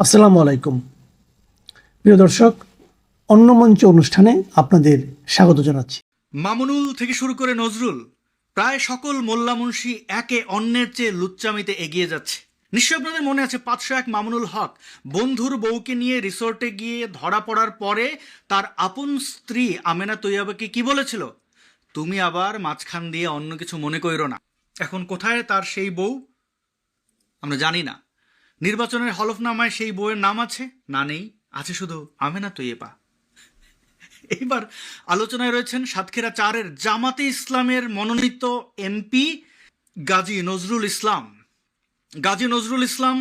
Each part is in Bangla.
আসসালামু আলাইকুম প্রিয় দর্শক, অন্য মঞ্চ অনুষ্ঠানে আপনাদের স্বাগত জানাচ্ছি। মামুনুল থেকে শুরু করে নজরুল, প্রায় সকল মোল্লা মুন্সি একে অন্যের চেয়ে লুচ্চামিতে এগিয়ে যাচ্ছে। নিশ্চয় আপনাদের মনে আছে 501 মামুনুল হক বন্ধুর বউকে নিয়ে রিসোর্টে গিয়ে ধরা পড়ার পরে তার আপন স্ত্রী আমেনা তৈয়বাকে কি বলেছিল? তুমি আবার মাঝখান দিয়ে অন্য কিছু মনে কইরো না। এখন কোথায় তার সেই বউ আমরা জানি না। নির্বাচনের হলফনামায় সেই বউয়ের নাম আছে না? নেই, আছে শুধু আমেনা তৈয়বা। এইবার আলোচনায় রয়েছেন সাতক্ষীরা 4-এর জামাতে ইসলামের মনোনীত এমপি গাজী নজরুল ইসলাম। গাজী নজরুল ইসলাম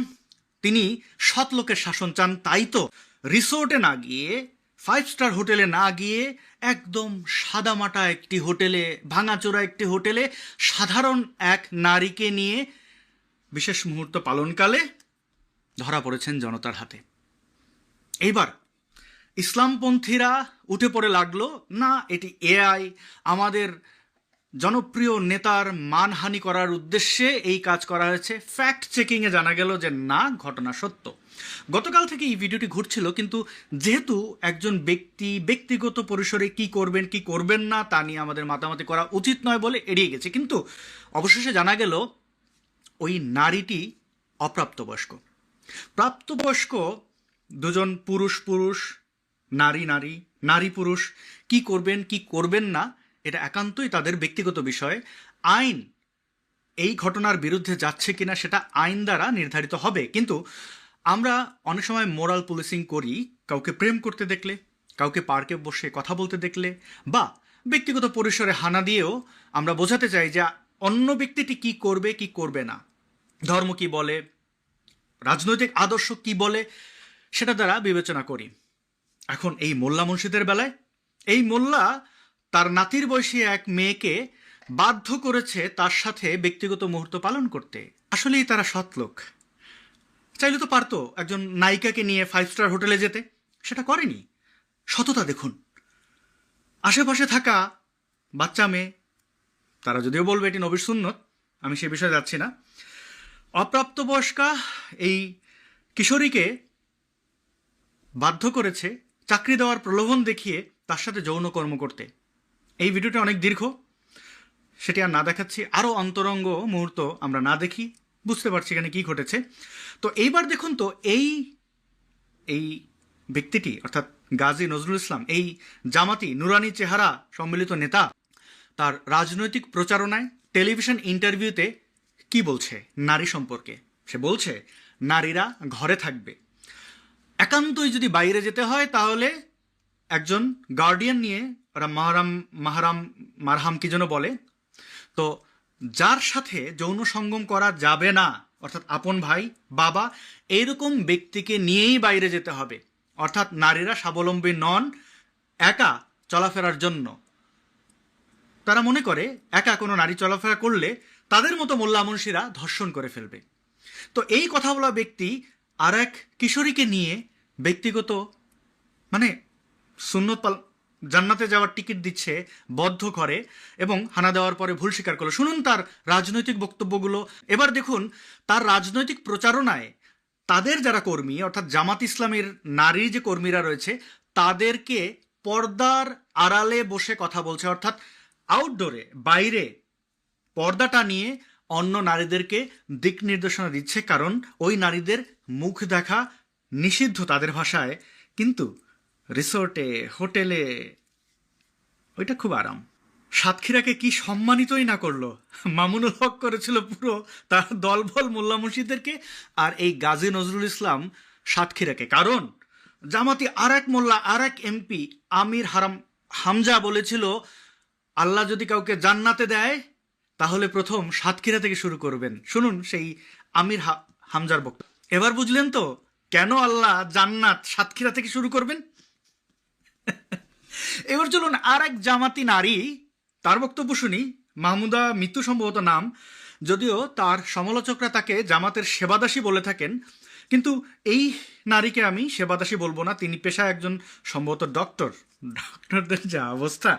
তিনি সৎ লোকের শাসন চান, তাই তো রিসোর্টে না গিয়ে, 5 স্টার হোটেলে না গিয়ে একদম সাদামাটা একটি হোটেলে, ভাঙাচোরা একটি হোটেলে সাধারণ এক নারীকে নিয়ে বিশেষ মুহূর্ত পালনকালে ধরা পড়েছেন জনতার হাতে। এইবার ইসলামপন্থীরা উঠে পড়ে লাগলো, না এটি এআই, আমাদের জনপ্রিয় নেতার মানহানি করার উদ্দেশ্যে এই কাজ করা হয়েছে। ফ্যাক্ট চেকিংয়ে জানা গেল যে না, ঘটনা সত্য। গতকাল থেকে এই ভিডিওটি ঘুরছিল, কিন্তু যেহেতু একজন ব্যক্তি ব্যক্তিগত পরিসরে কি করবেন কি করবেন না তা নিয়ে আমাদের মাতামাতি করা উচিত নয় বলে এড়িয়ে গেছে। কিন্তু অবশেষে জানা গেল ওই নারীটি অপ্রাপ্তবয়স্ক। প্রাপ্তবয়স্ক দুজন পুরুষ পুরুষ, নারী নারী, নারী পুরুষ কি করবেন কি করবেন না এটা একান্তই তাদের ব্যক্তিগত বিষয়। আইন এই ঘটনার বিরুদ্ধে যাচ্ছে কিনা সেটা আইন দ্বারা নির্ধারিত হবে। কিন্তু আমরা অনেক সময় মোরাল পুলিশিং করি, কাউকে প্রেম করতে দেখলে, কাউকে পার্কে বসে কথা বলতে দেখলে, বা ব্যক্তিগত পরিসরে হানা দিয়েও আমরা বোঝাতে চাই যে অন্য ব্যক্তিটি কি করবে কি করবে না, ধর্ম কি বলে, রাজনৈতিক আদর্শ কি বলে, সেটা দ্বারা বিবেচনা করি। এখন এই মোল্লা মুন্সিদের বেলায় এই মোল্লা তার নাতির বয়সী এক মেয়েকে বাধ্য করেছে তার সাথে ব্যক্তিগত মুহূর্ত পালন করতে। আসলেই তারা সৎ লোক। চাইলে তো পারতো একজন নায়িকাকে নিয়ে 5 স্টার হোটেলে যেতে, সেটা করেনি। সততা দেখুন। আশেপাশে থাকা বাচ্চা মেয়ে, তারা যদিও বলবে এটি নবীর সুন্নত, আমি সে বিষয়ে যাচ্ছি না, অপ্রাপ্তবয়স্কা এই কিশোরীকে বাধ্য করেছে চাকরি দেওয়ার প্রলোভন দেখিয়ে তার সাথে যৌনকর্ম করতে। এই ভিডিওটা অনেক দীর্ঘ, সেটি আর না দেখাচ্ছি। আরও অন্তরঙ্গ মুহূর্ত আমরা না দেখি, বুঝতে পারছি এখানে কী ঘটেছে। তো এইবার দেখুন তো, এই এই ব্যক্তিটি অর্থাৎ গাজী নজরুল ইসলাম, এই জামাতি নুরানি চেহারা সম্মিলিত নেতা, তার রাজনৈতিক প্রচারণায় টেলিভিশন ইন্টারভিউতে কি বলছে নারী সম্পর্কে? সে বলছে নারীরা ঘরে থাকবে, একান্তই যদি বাইরে যেতে হয় তাহলে একজন গার্ডিয়ান নিয়ে, ওরা মাহারাম মাহারাম মারহাম কি যেন বলে, তো যার সাথে যৌন সঙ্গম করা যাবে না, অর্থাৎ আপন ভাই, বাবা, এইরকম ব্যক্তিকে নিয়েই বাইরে যেতে হবে। অর্থাৎ নারীরা স্বাবলম্বী নন একা চলাফেরার জন্য। তারা মনে করে একা কোনো নারী চলাফেরা করলে তাদের মতো মোল্লা মুন্সিরা ধর্ষণ করে ফেলবে। তো এই কথা বলা ব্যক্তি আর এক কিশোরীকে নিয়ে ব্যক্তিগত, মানে সুন্নত জান্নাতে যাওয়ার টিকিট দিচ্ছে বদ্ধ করে, এবং হানা দেওয়ার পরে ভুল স্বীকার করলো। শুনুন তার রাজনৈতিক বক্তব্যগুলো। এবার দেখুন তার রাজনৈতিক প্রচারণায় তাদের যারা কর্মী, অর্থাৎ জামাত ইসলামের নারীর যে কর্মীরা রয়েছে, তাদেরকে পর্দার আড়ালে বসে কথা বলছে, অর্থাৎ আউটডোরে, বাইরে পর্দাটা নিয়ে অন্য নারীদেরকে দিক নির্দেশনা দিচ্ছে, কারণ ওই নারীদের মুখ দেখা নিষিদ্ধ তাদের ভাষায়। কিন্তু রিসোর্টে, হোটেলে ওইটা খুব আরাম। সাতক্ষীরাকে কি সম্মানিতই না করলো। মামুনুল হক করেছিল পুরো তার দলবল মোল্লা মুর্শিদদেরকে, আর এই গাজী নজরুল ইসলাম সাতক্ষীরাকে। কারণ জামাতি আর এক মোল্লা, আর এক এমপি আমির হারাম হামজা বলেছিল আল্লাহ যদি কাউকে জান্নাতে দেয় তাহলে প্রথম সাতক্ষীরা থেকে শুরু করবেন। শুনুন সেই আমির হামজার বক্তব্য। এবার বুঝলেন তো কেন আল্লাহ জান্নাত সাতক্ষীরা থেকে শুরু করবেন। এবার চলুন আর এক জামাতি নারী, তার বক্তব্য শুনি। মাহমুদা মিতু সম্ভবত নাম, যদিও তার সমালোচকরা তাকে জামাতের সেবাদাসী বলে থাকেন, কিন্তু এই নারীকে আমি সেবাদাসী বলবো না, তিনি পেশায় একজন সম্ভবত ডক্টর। ডক্টরদের যা অবস্থা,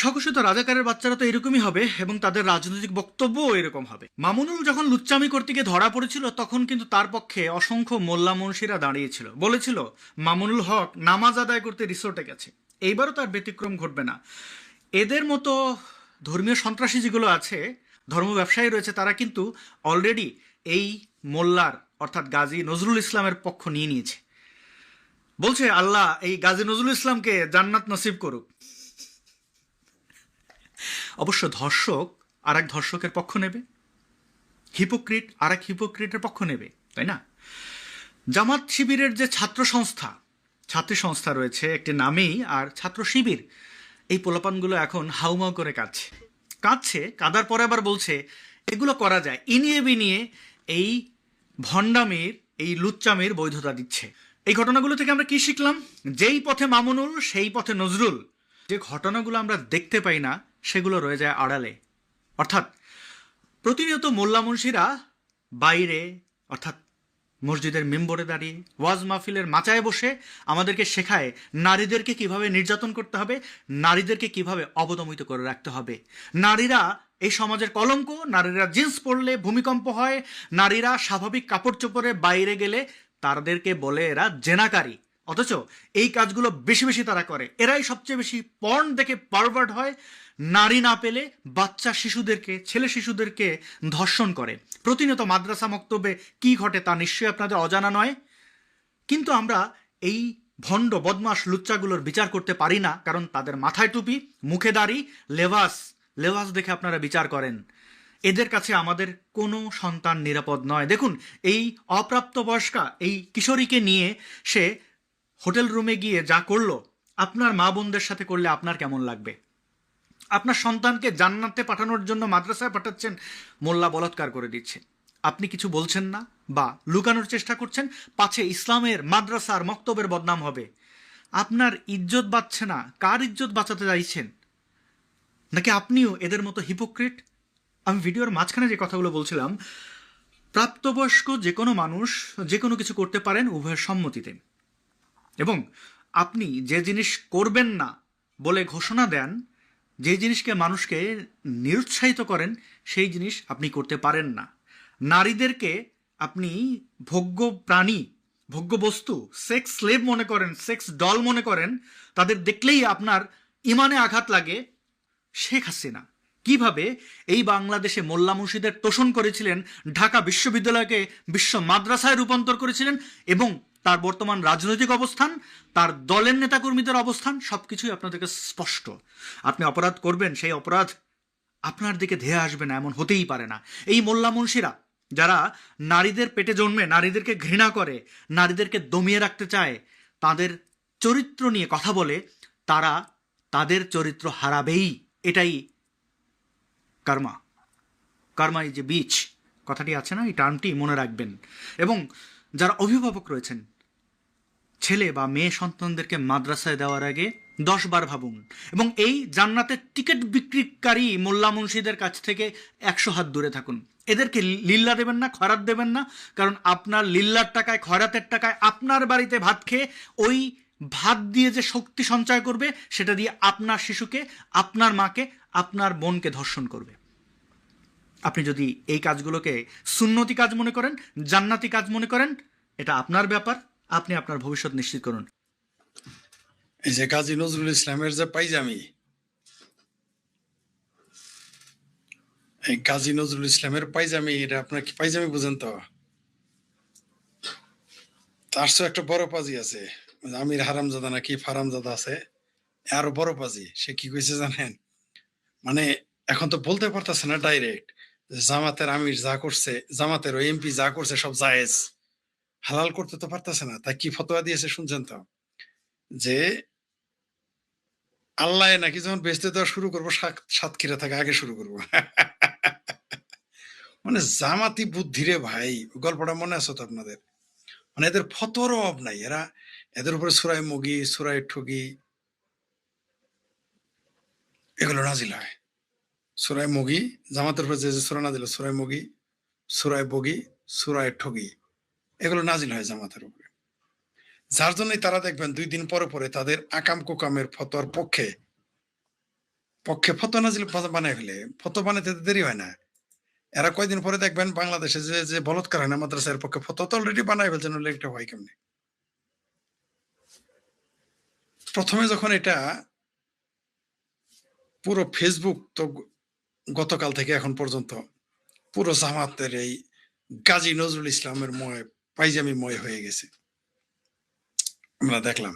স্বঘোষিত রাজাকারের বাচ্চারা তো এরকমই হবে এবং তাদের রাজনৈতিক বক্তব্যও এরকম হবে। মামুনুল যখন লুচ্চামি করতে গিয়ে ধরা পড়েছিল তখন কিন্তু তার পক্ষে অসংখ্য মোল্লা মুন্সিরা দাঁড়িয়েছিল, বলেছিল মামুনুল হক নামাজ আদায় করতে রিসোর্টে গেছে। এইবারও তার ব্যতিক্রম ঘটবে না। এদের মতো ধর্মীয় সন্ত্রাসী যেগুলো আছে, ধর্ম ব্যবসায়ী রয়েছে, তারা কিন্তু অলরেডি এই মোল্লার অর্থাৎ গাজী নজরুল ইসলামের পক্ষ নিয়ে নিয়েছে। বলছে আল্লাহ এই গাজী নজরুল ইসলামকে জান্নাত নসিব করুক। অবশ্য ধর্ষক আর এক ধর্ষকের পক্ষ নেবে, হিপোক্রিট আর এক হিপোক্রিটের পক্ষ নেবে, তাই না? জামাত শিবিরের যে ছাত্রী সংস্থা রয়েছে একটি নামেই, আর ছাত্র শিবির, এই পোলাপানগুলো এখন হাউমাউ করে কাঁদার পরে আবার বলছে এগুলো করা যায়, ইনিয়ে বিনিয়ে এই ভণ্ডামির, এই লুচ্চামির বৈধতা দিচ্ছে। এই ঘটনাগুলো থেকে আমরা কি শিখলাম? যেই পথে মামুনুল সেই পথে নজরুল। যে ঘটনাগুলো আমরা দেখতে পাই না সেগুলো রয়ে যায় আড়ালে। অর্থাৎ প্রতিনিয়ত মোল্লা মুন্সিরা বাইরে অর্থাৎ মসজিদের মেম্বরে দাঁড়িয়ে ওয়াজ মাহফিলের মাচায় বসে আমাদেরকে শেখায় নারীদেরকে কিভাবে নির্যাতন করতে হবে, নারীদেরকে কিভাবে অবদমিত করে রাখতে হবে। নারীরা এই সমাজের কলঙ্ক, নারীরা জিন্স পরলে ভূমিকম্প হয়, নারীরা স্বাভাবিক কাপড় চোপড়ে বাইরে গেলে তাদেরকে বলে এরা জেনাকারী। অথচ এই কাজগুলো বেশি বেশি তারা করে, এরাই সবচেয়ে বেশি পর্ন দেখে পারভার্ট হয়, নারী না পেলে বাচ্চা শিশুদেরকে, ছেলে শিশুদেরকে ধর্ষণ করে। প্রতিনিয়ত মাদ্রাসা মক্তবে কি ঘটে তা নিশ্চয়ই আপনাদের অজানা নয়। কিন্তু আমরা এই ভণ্ড বদমাস লুচ্চাগুলোর বিচার করতে পারি না, কারণ তাদের মাথায় টুপি, মুখে দাড়ি, লেবাস দেখে আপনারা বিচার করেন। এদের কাছে আমাদের কোনো সন্তান নিরাপদ নয়। দেখুন, এই অপ্রাপ্তবয়স্কা এই কিশোরীকে নিয়ে সে হোটেল রুমে গিয়ে যা করলো, আপনার মা বোনদের সাথে করলে আপনার কেমন লাগবে? আপনার সন্তানকে জান্নাতে পাঠানোর জন্য মাদ্রাসায় পাঠাচ্ছেন, মোল্লা বলাৎকার করে দিচ্ছে, আপনি কিছু বলছেন না বা লুকানোর চেষ্টা করছেন, পাছে ইসলামের মাদ্রাসার মক্তবের বদনাম হবে। আপনার ইজ্জত বাঁচছে না, কার ইজ্জত বাঁচাতে চাইছেন? নাকি আপনিও এদের মতো হিপোক্রিট? আমি ভিডিওর মাঝখানে যে কথাগুলো বলছিলাম, প্রাপ্তবয়স্ক যে কোনো মানুষ যে কোনো কিছু করতে পারেন উভয়ের সম্মতিতে, এবং আপনি যে জিনিস করবেন না বলে ঘোষণা দেন, যে জিনিসকে মানুষকে নিরুৎসাহিত করেন, সেই জিনিস আপনি করতে পারেন না। নারীদেরকে আপনি ভোগ্য প্রাণী, ভোগ্য বস্তু, সেক্স স্লেভ মনে করেন, সেক্স ডল মনে করেন, তাদের দেখলেই আপনার ইমানে আঘাত লাগে। শেখ হাসিনা কিভাবে এই বাংলাদেশে মোল্লা মুর্শিদের তোষণ করেছিলেন, ঢাকা বিশ্ববিদ্যালয়কে বিশ্ব মাদ্রাসায় রূপান্তর করেছিলেন, এবং তার বর্তমান রাজনৈতিক অবস্থান, তার দলের নেতাকর্মীদের অবস্থান, সবকিছুই আপনাদেরকে স্পষ্ট। আপনি অপরাধ করবেন, সেই অপরাধ আপনার দিকে ধেয়ে আসবে না, এমন হতেই পারে না। এই মোল্লা মুন্সিরা যারা নারীদের পেটে জন্মে নারীদেরকে ঘৃণা করে, নারীদেরকে দমিয়ে রাখতে চায়, তাদের চরিত্র নিয়ে কথা বলে, তারা তাদের চরিত্র হারাবেই। এটাই কার্মা ইজ এ বিচ, কথাটি আছে না, এই টার্মটি মনে রাখবেন। এবং যারা অভিভাবক রয়েছেন, ছেলে বা মেয়ে সন্তানদেরকে মাদ্রাসায় দেওয়ার আগে 10 বার ভাবুন, এবং এই জান্নাতের টিকিট বিক্রিকারী মোল্লা মুন্সিদের কাছ থেকে 100 হাত দূরে থাকুন। এদেরকে লিল্লা দেবেন না, খয়রাত দেবেন না, কারণ আপনার লিল্লার টাকায়, খয়রাতের টাকায় আপনার বাড়িতে ভাত খেয়ে ওই ভাত দিয়ে যে শক্তি সঞ্চয় করবে, সেটা দিয়ে আপনার শিশুকে, আপনার মাকে, আপনার বোনকে ধর্ষণ করবে। আপনি যদি এই কাজগুলোকে সুন্নতি কাজ মনে করেন, জান্নাতি কাজ মনে করেন, এটা আপনার ব্যাপার, আপনি আপনার ভবিষ্যৎ নিশ্চিত করুন। এই যে কাজী নজরুল ইসলামের যে পাইজামি, এই কাজী নজরুল ইসলামের পাইজামি, এটা আপনার কি পাইজামি বুঝেন? তো তার তো একটা বড় পাজি আছে, আমির হারামজাদা নাকি ফারামজাদা আছে, আরো বড় পাজি। সে কি কইছে জানেন? মানে এখন তো বলতে পারতেছে না ডাইরেক্ট, জামাতের আমির যা করছে, জামাতের ওই এমপি যা করছে সব জায়েজ, হালাল করতে তো পারতেছে না। তাই কি ফতোয়া দিয়েছে শুনছেন তো? যে আল্লাহ নাকি যখন বেচতে দেওয়া শুরু করবো, সাতক্ষীরা থেকে আগে শুরু করবো। মানে জামাতি বুদ্ধি রে ভাই, গল্পটা মনে আছে তো আপনাদের? মানে এদের ফতোয়ার অভাব নাই। এদের উপরে সুরায় মুগি, সুরায় ঠগি, এগুলো নাজিল হয়। সুরায় মুগি, জামাতের উপরে যে সুরা নাজিল, সুরায় মুগি, সুরায় বগি, সুরায় ঠগি, এগুলো নাজিল হয় জামাতের উপরে। যার জন্যই তারা দেখবেন 2 দিন পরে পরে তাদের আকাম কুকামের ফতোয়ার পক্ষে পক্ষে ফতোয়া নাজিল বানায় ফেলে, ফতোয়া বানাইতে তো দেরি হয় না। এরা কয়দিন পরে দেখবেন বাংলাদেশে যে বলৎকার হয় না মাদ্রাসার পক্ষে ফতোয়া তো অলরেডি বানায় ফেলছেন, নইলে এটা হয় কেমনে? প্রথমে যখন এটা পুরো ফেসবুক তো গতকাল থেকে এখন পর্যন্ত পুরো জামাতের এই গাজী নজরুল ইসলামের পাইজামি ময় হয়ে গেছে, আমরা দেখলাম।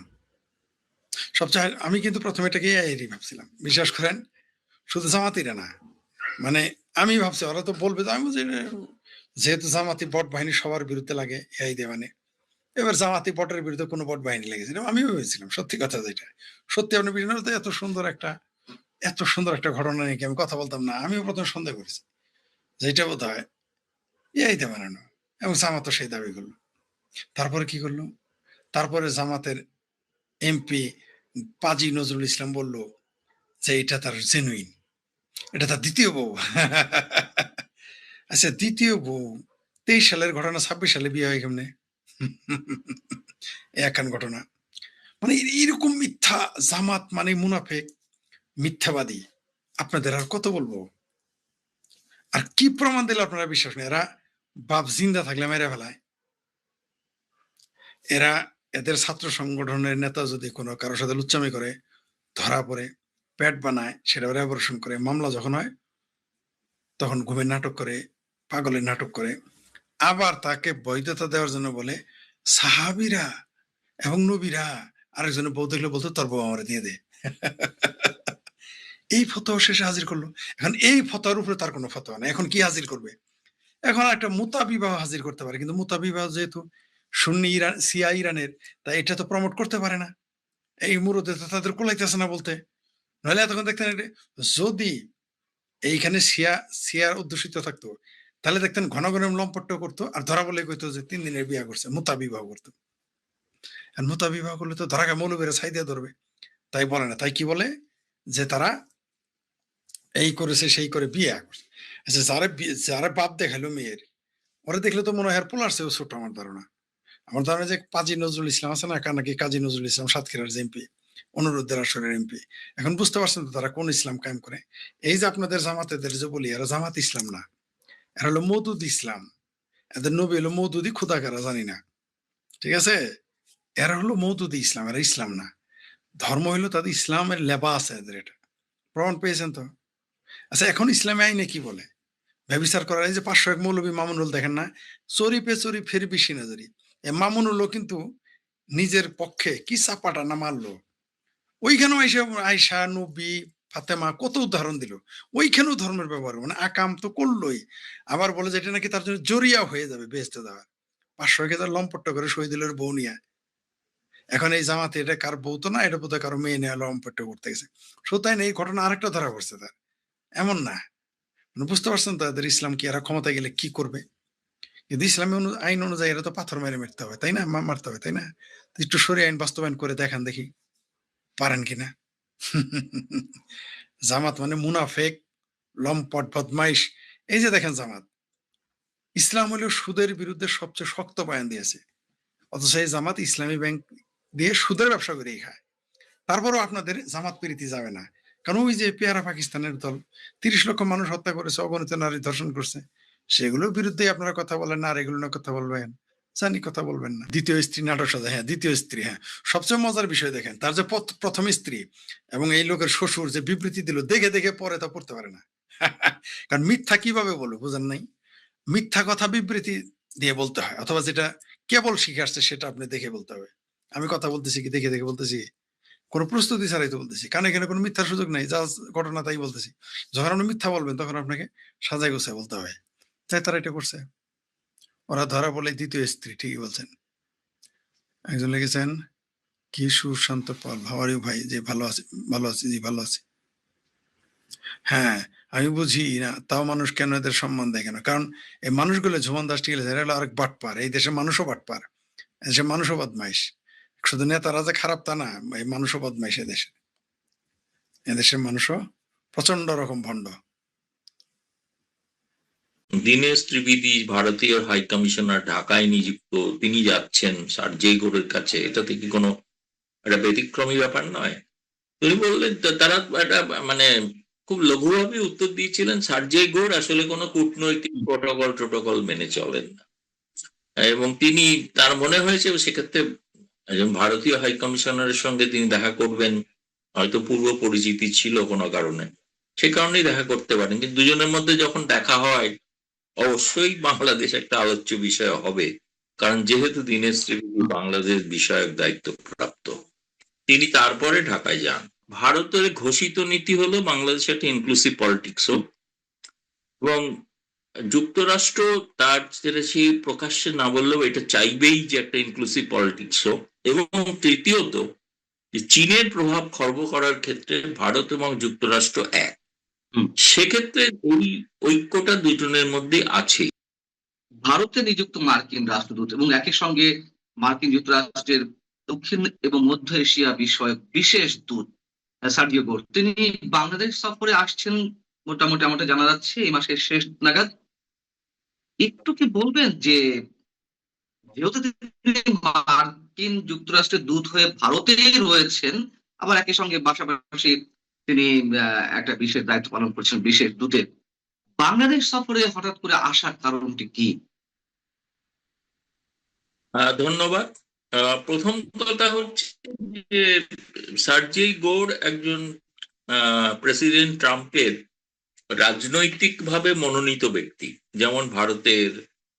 সবচেয়ে আমি কিন্তু প্রথমে এটাকে এআইয়েরই ভাবছিলাম, বিশ্বাস করেন, শুধু জামাতিরা না, মানে আমি ভাবছি ওরা তো বলবে, আমি বলছি যেহেতু জামাতি বট বাহিনী সবার বিরুদ্ধে লাগে এআই দিয়ে, মানে এবার জামাতি বটের বিরুদ্ধে কোনো বট বাহিনী লেগেছিল, আমি ভেবেছিলাম সত্যি কথা যেটা সত্যি। আপনি বিভিন্ন এত সুন্দর একটা ঘটনা নাকি আমি কথা বলতাম না, আমিও প্রথম সন্দেহ করেছি যেটা বোধ হয় এআই দিয়ে বানানো, এবং জামাত সেই দাবি করলো। তারপরে কি করলো? তারপরে জামাতের এমপি পাজি নজরুল ইসলাম বলল যে এটা তার জেনুইন, এটা তার দ্বিতীয় বউ। আচ্ছা, দ্বিতীয় বউ 23 সালের ঘটনা 26 সালে বিয়ে হয় কেমনে? একান ঘটনা। মানে এইরকম মিথ্যা জামাত মানে মুনাফেক, মিথ্যাবাদী, আপনাদের আর কত বলবো? আর কি প্রমাণ দিলে আপনারা বিশ্বাস নেই? এরা বাপ জিন্দা থাকলে মেরে ফেলায়। এরা এদের ছাত্র সংগঠনের নেতা যদি কোনো কারোর সাথে লুচ্চামি করে, ধরা পড়ে, প্যাট বানায়, সেটা রেভলিউশন করে, মামলা যখন হয় তখন ঘুমের নাটক করে, পাগলের নাটক করে, আবার তাকে বৈধতা দেওয়ার জন্য বলে সাহাবীরা এবং নবীরা, আরেকজনের বউ দেখলে বলতো তোর বউ আমার দিয়ে দে। এই ফতোয়া শেষে হাজির করলো। এখন এই ফতোয়ার উপরে তার কোনো ফতোয়া নেই, এখন কি হাজির করবে? এখন একটা মুতা বিবাহ হাজির করতে পারে, কিন্তু মুতা বিবাহ যেহেতু সুন্নি ইরান সিয়া ইরানের, তাই এটা তো প্রমোট করতে পারে না। এই মুরুদে তো তাদের কোলাইতেছে না বলতে, নইলে এতক্ষণ দেখতেন যদি এইখানে সিয়ার অধ্যুষিত থাকতো, তাহলে দেখতেন ঘন ঘন লম্পট্ট করতো, আর ধরা বলে কইতো যে 3 দিনের বিয়ে করছে, মুতা বিবাহ করতো। আর মুতা বিবাহ করলে তো ধরাকে মৌলবীরা ছাই দিয়ে ধরবে, তাই বলে না। তাই কি বলে যে তারা এই করেছে সেই করে বিয়ে করছে। আচ্ছা, যারা বাপ দেখালো মেয়ের, ওরা দেখলে তো মনে হয় আর পোলার চেয়েও ছোট। আমার ধারণা যে কাজী নজরুল ইসলাম আছে না, নাকি কাজী নজরুল ইসলাম সাতক্ষীরার যে এমপি, অনুরোধের আসরের এমপি, এখন বুঝতে পারছেন তো তারা কোন ইসলাম কায়েম করে? এই যে আপনাদের জামাতেদের যে বলি, এরা জামাত ইসলাম না, এরা হলো মওদুদ ইসলাম। এদের নবী হলো মওদুদি খুদাকারা, জানি না, ঠিক আছে? এরা হলো মওদুদি ইসলাম, এরা ইসলাম না। ধর্ম হইলো তাদের ইসলামের লেবা আছে এদের, এটা প্রমাণ পেয়েছেন তো। আচ্ছা, এখন ইসলামী আইনে কি বলে? ব্যভিচার করার, এই যে 501 মৌলবী মামুনুল দেখেন না, চরি পে চরি ফের বেশি নজরি, এ মামুনুলও কিন্তু নিজের পক্ষে কি চাপাটা না মারলো, ওইখানেও আয়সা নবী ফাতেমা কত উদাহরণ দিল, ওইখানেও ধর্মের ব্যবহার, মানে আকাম তো করলোই, আবার বলে যে এটা নাকি তার জন্য জরিয়া হয়ে যাবে বেহেশতে যাওয়ার। 500 লম্পট্ট করে শহীদ দিলের বউ নিয়ে। এখন এই জামাতে এটা কার বউ তো না, এটা বোধহয় কারো মেয়ে নিয়ে লম্পট্ট করতে গেছে। শুধু তাই না, এই ঘটনা আরেকটা ধরা পড়ছে তার, এমন না, মানে বুঝতে পারছেন তো এদের ইসলাম কি, এরা ক্ষমতায় গেলে কি করবে? কিন্তু ইসলামী আইন অনুযায়ী এরা তো পাথর মেরে মারতে হবে, তাই না? মারতে হবে, তাই না? একটু সরিয়ে আইন বাস্তবায়ন করে দেখান দেখি পারেন কিনা। জামাত মানে মুনাফেক, লম্পট, বদমাইশ। এই যে দেখেন জামাত, ইসলাম হলো সুদের বিরুদ্ধে সবচেয়ে শক্ত বয়ান দিয়েছে, অথচ এই জামাত ইসলামী ব্যাংক দিয়ে সুদের ব্যবসা করেই খায়। তারপরও আপনাদের জামাত প্রীতি যাবে না, কারণ ওই যে পেয়ারা পাকিস্তানের দল 30 লক্ষ মানুষ হত্যা করেছে, অগণিত নারী ধর্ষণ করছে, সেগুলোর বিরুদ্ধে আপনারা কথা বলেন না, আর এগুলো না কথা বলবেন, জানি কথা বলবেন না। দ্বিতীয় স্ত্রী নাটক সাজা, হ্যাঁ দ্বিতীয় স্ত্রী, হ্যাঁ সবচেয়ে মজার বিষয় দেখেন, তার যে প্রথম স্ত্রী এবং এই লোকের শ্বশুর যে বিবৃতি দিল, দেখে দেখে পরে তা পড়তে পারে না। কারণ মিথ্যা কিভাবে বলবো বুঝেন নাই? মিথ্যা কথা বিবৃতি দিয়ে বলতে হয়, অথবা যেটা কেবল শিখে আসছে সেটা আপনি দেখে বলতে হবে। আমি কথা বলতেছি কি দেখে দেখে বলতেছি? কোনো প্রস্তুতি ছাড়াই তো বলতেছি, কানে এখানে কোনো মিথ্যার সুযোগ নাই, যা ঘটনা তাই বলতেছি। যখন আপনি মিথ্যা বলবেন তখন আপনাকে সাজাই গোছায় বলতে হবে, তাই তারা এটা করছে। ওরা ধরা বলে দ্বিতীয় স্ত্রী, ঠিকই বলছেন। একজন লিখেছেন কি সুশান্ত পাল, ভাবারি ভাই, যে ভালো আছে, ভালো আছি, জি ভালো আছি। হ্যাঁ, আমি বুঝি না তাও মানুষ কেন এদের সম্মান দেয় কেন? কারণ এই মানুষগুলো ঝুমন দাস, ঠিক আছে, এরা হলো আরেক বাটপার, এই দেশের মানুষও বাটপার, এদেশের মানুষও বদমাইশ। শুধু নেতারা যে খারাপ তা না, এই মানুষও বদমাইশ, এদেশের মানুষও প্রচন্ড রকম ভণ্ড। দীনেশ ত্রিবেদী ভারতীয় হাই কমিশনার ঢাকায় নিযুক্ত, তিনি যাচ্ছেন সার্জেই ঘোরের কাছে, এটা থেকে কোনো একটা ব্যতিক্রমী ব্যাপার নয়? তিনি বললেন তারা একটা মানে খুব লঘুভাবে উত্তর দিয়েছিলেন সার্জেই ঘোর আসলে কোনো কূটনৈতিক প্রোটোকল মেনে চলেন না, এবং তিনি তার মনে হয়েছে সেক্ষেত্রে একজন ভারতীয় হাই কমিশনারের সঙ্গে তিনি দেখা করবেন, হয়তো পূর্ব পরিচিতি ছিল কোনো কারণে, সে কারণেই দেখা করতে পারেন। কিন্তু দুজনের মধ্যে যখন দেখা হয় অবশ্যই বাংলাদেশ একটা আলোচ্য বিষয় হবে, কারণ যেহেতু দীনেশ ত্রিবেদী বাংলাদেশ বিষয়ক দায়িত্বপ্রাপ্ত, তিনি তারপরে ঢাকায় যান। ভারতের ঘোষিত নীতি হলো বাংলাদেশ একটা ইনক্লুসিভ পলিটিক্স হোক, এবং যুক্তরাষ্ট্র তার যেটা সে প্রকাশ্যে না বললেও এটা চাইবেই যে একটা ইনক্লুসিভ পলিটিক্স হোক। এবং তৃতীয়ত, যে চীনের প্রভাব খর্ব করার ক্ষেত্রে ভারত এবং যুক্তরাষ্ট্র এক, সেক্ষেত্রে ওই ঐক্যটা দুজনের মধ্যে আছে। ভারতে নিযুক্ত মার্কিন রাষ্ট্রদূত এবং একই সঙ্গে মার্কিন যুক্তরাষ্ট্রের দক্ষিণ এবং মধ্য এশিয়া বিষয়ক বিশেষ দূত সার্জিও গোর, তিনি বাংলাদেশ সফরে আসছেন মোটামুটি আমাদের জানা যাচ্ছে এই মাসের শেষ নাগাদ। একটু কি বলবেন যে যেহেতু তিনি মার্কিন যুক্তরাষ্ট্রের দূত হয়ে ভারতে রয়েছেন, আবার একই সঙ্গে পাশাপাশি তিনি একটা বিশেষ দায়িত্ব পালন করছেন বিশেষ দূতের, বাংলাদেশ সফরে হঠাৎ করে আসার কারণটি কি? ধন্যবাদ। প্রথম কথা হচ্ছে যে সার্জেই গোর একজন প্রেসিডেন্ট ট্রাম্পের রাজনৈতিকভাবে মনোনীত ব্যক্তি, যেমন ভারতের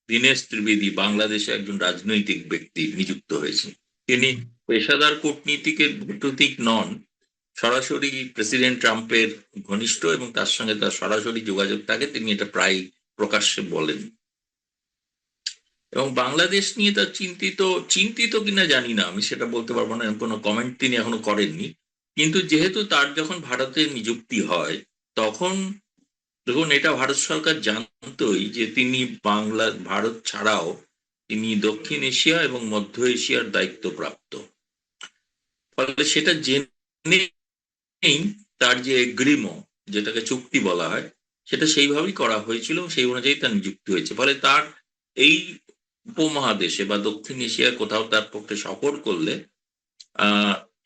দীনেশ ত্রিবেদী বাংলাদেশে একজন রাজনৈতিক ব্যক্তি নিযুক্ত হয়েছে। তিনি পেশাদার কূটনীতিকের কূটনীতিক নন, সরাসরি প্রেসিডেন্ট ট্রাম্পের ঘনিষ্ঠ এবং তার সঙ্গে তার সরাসরি যোগাযোগ থাকে, তিনি এটা প্রায় প্রকাশ্যে বলেন। এবং বাংলাদেশ নিয়ে তার চিন্তিত কিনা জানি না, আমি সেটা বলতে পারবো না, কোনো কমেন্ট তিনি এখনো করেননি। কিন্তু যেহেতু তার যখন ভারতে নিযুক্তি হয়, তখন দেখুন এটা ভারত সরকার জানতোই যে তিনি ভারত ছাড়াও তিনি দক্ষিণ এশিয়া এবং মধ্য এশিয়ার দায়িত্বপ্রাপ্ত। ফলে সেটা জেনেই তার যে এগ্রিমো, যেটাকে চুক্তি বলা হয়, সেটা সেইভাবেই করা হয়েছিল, সেই অনুযায়ী তার নিযুক্তি হয়েছে। ফলে তার এই উপমহাদেশে বা দক্ষিণ এশিয়ার কোথাও তার পক্ষে সফর করলে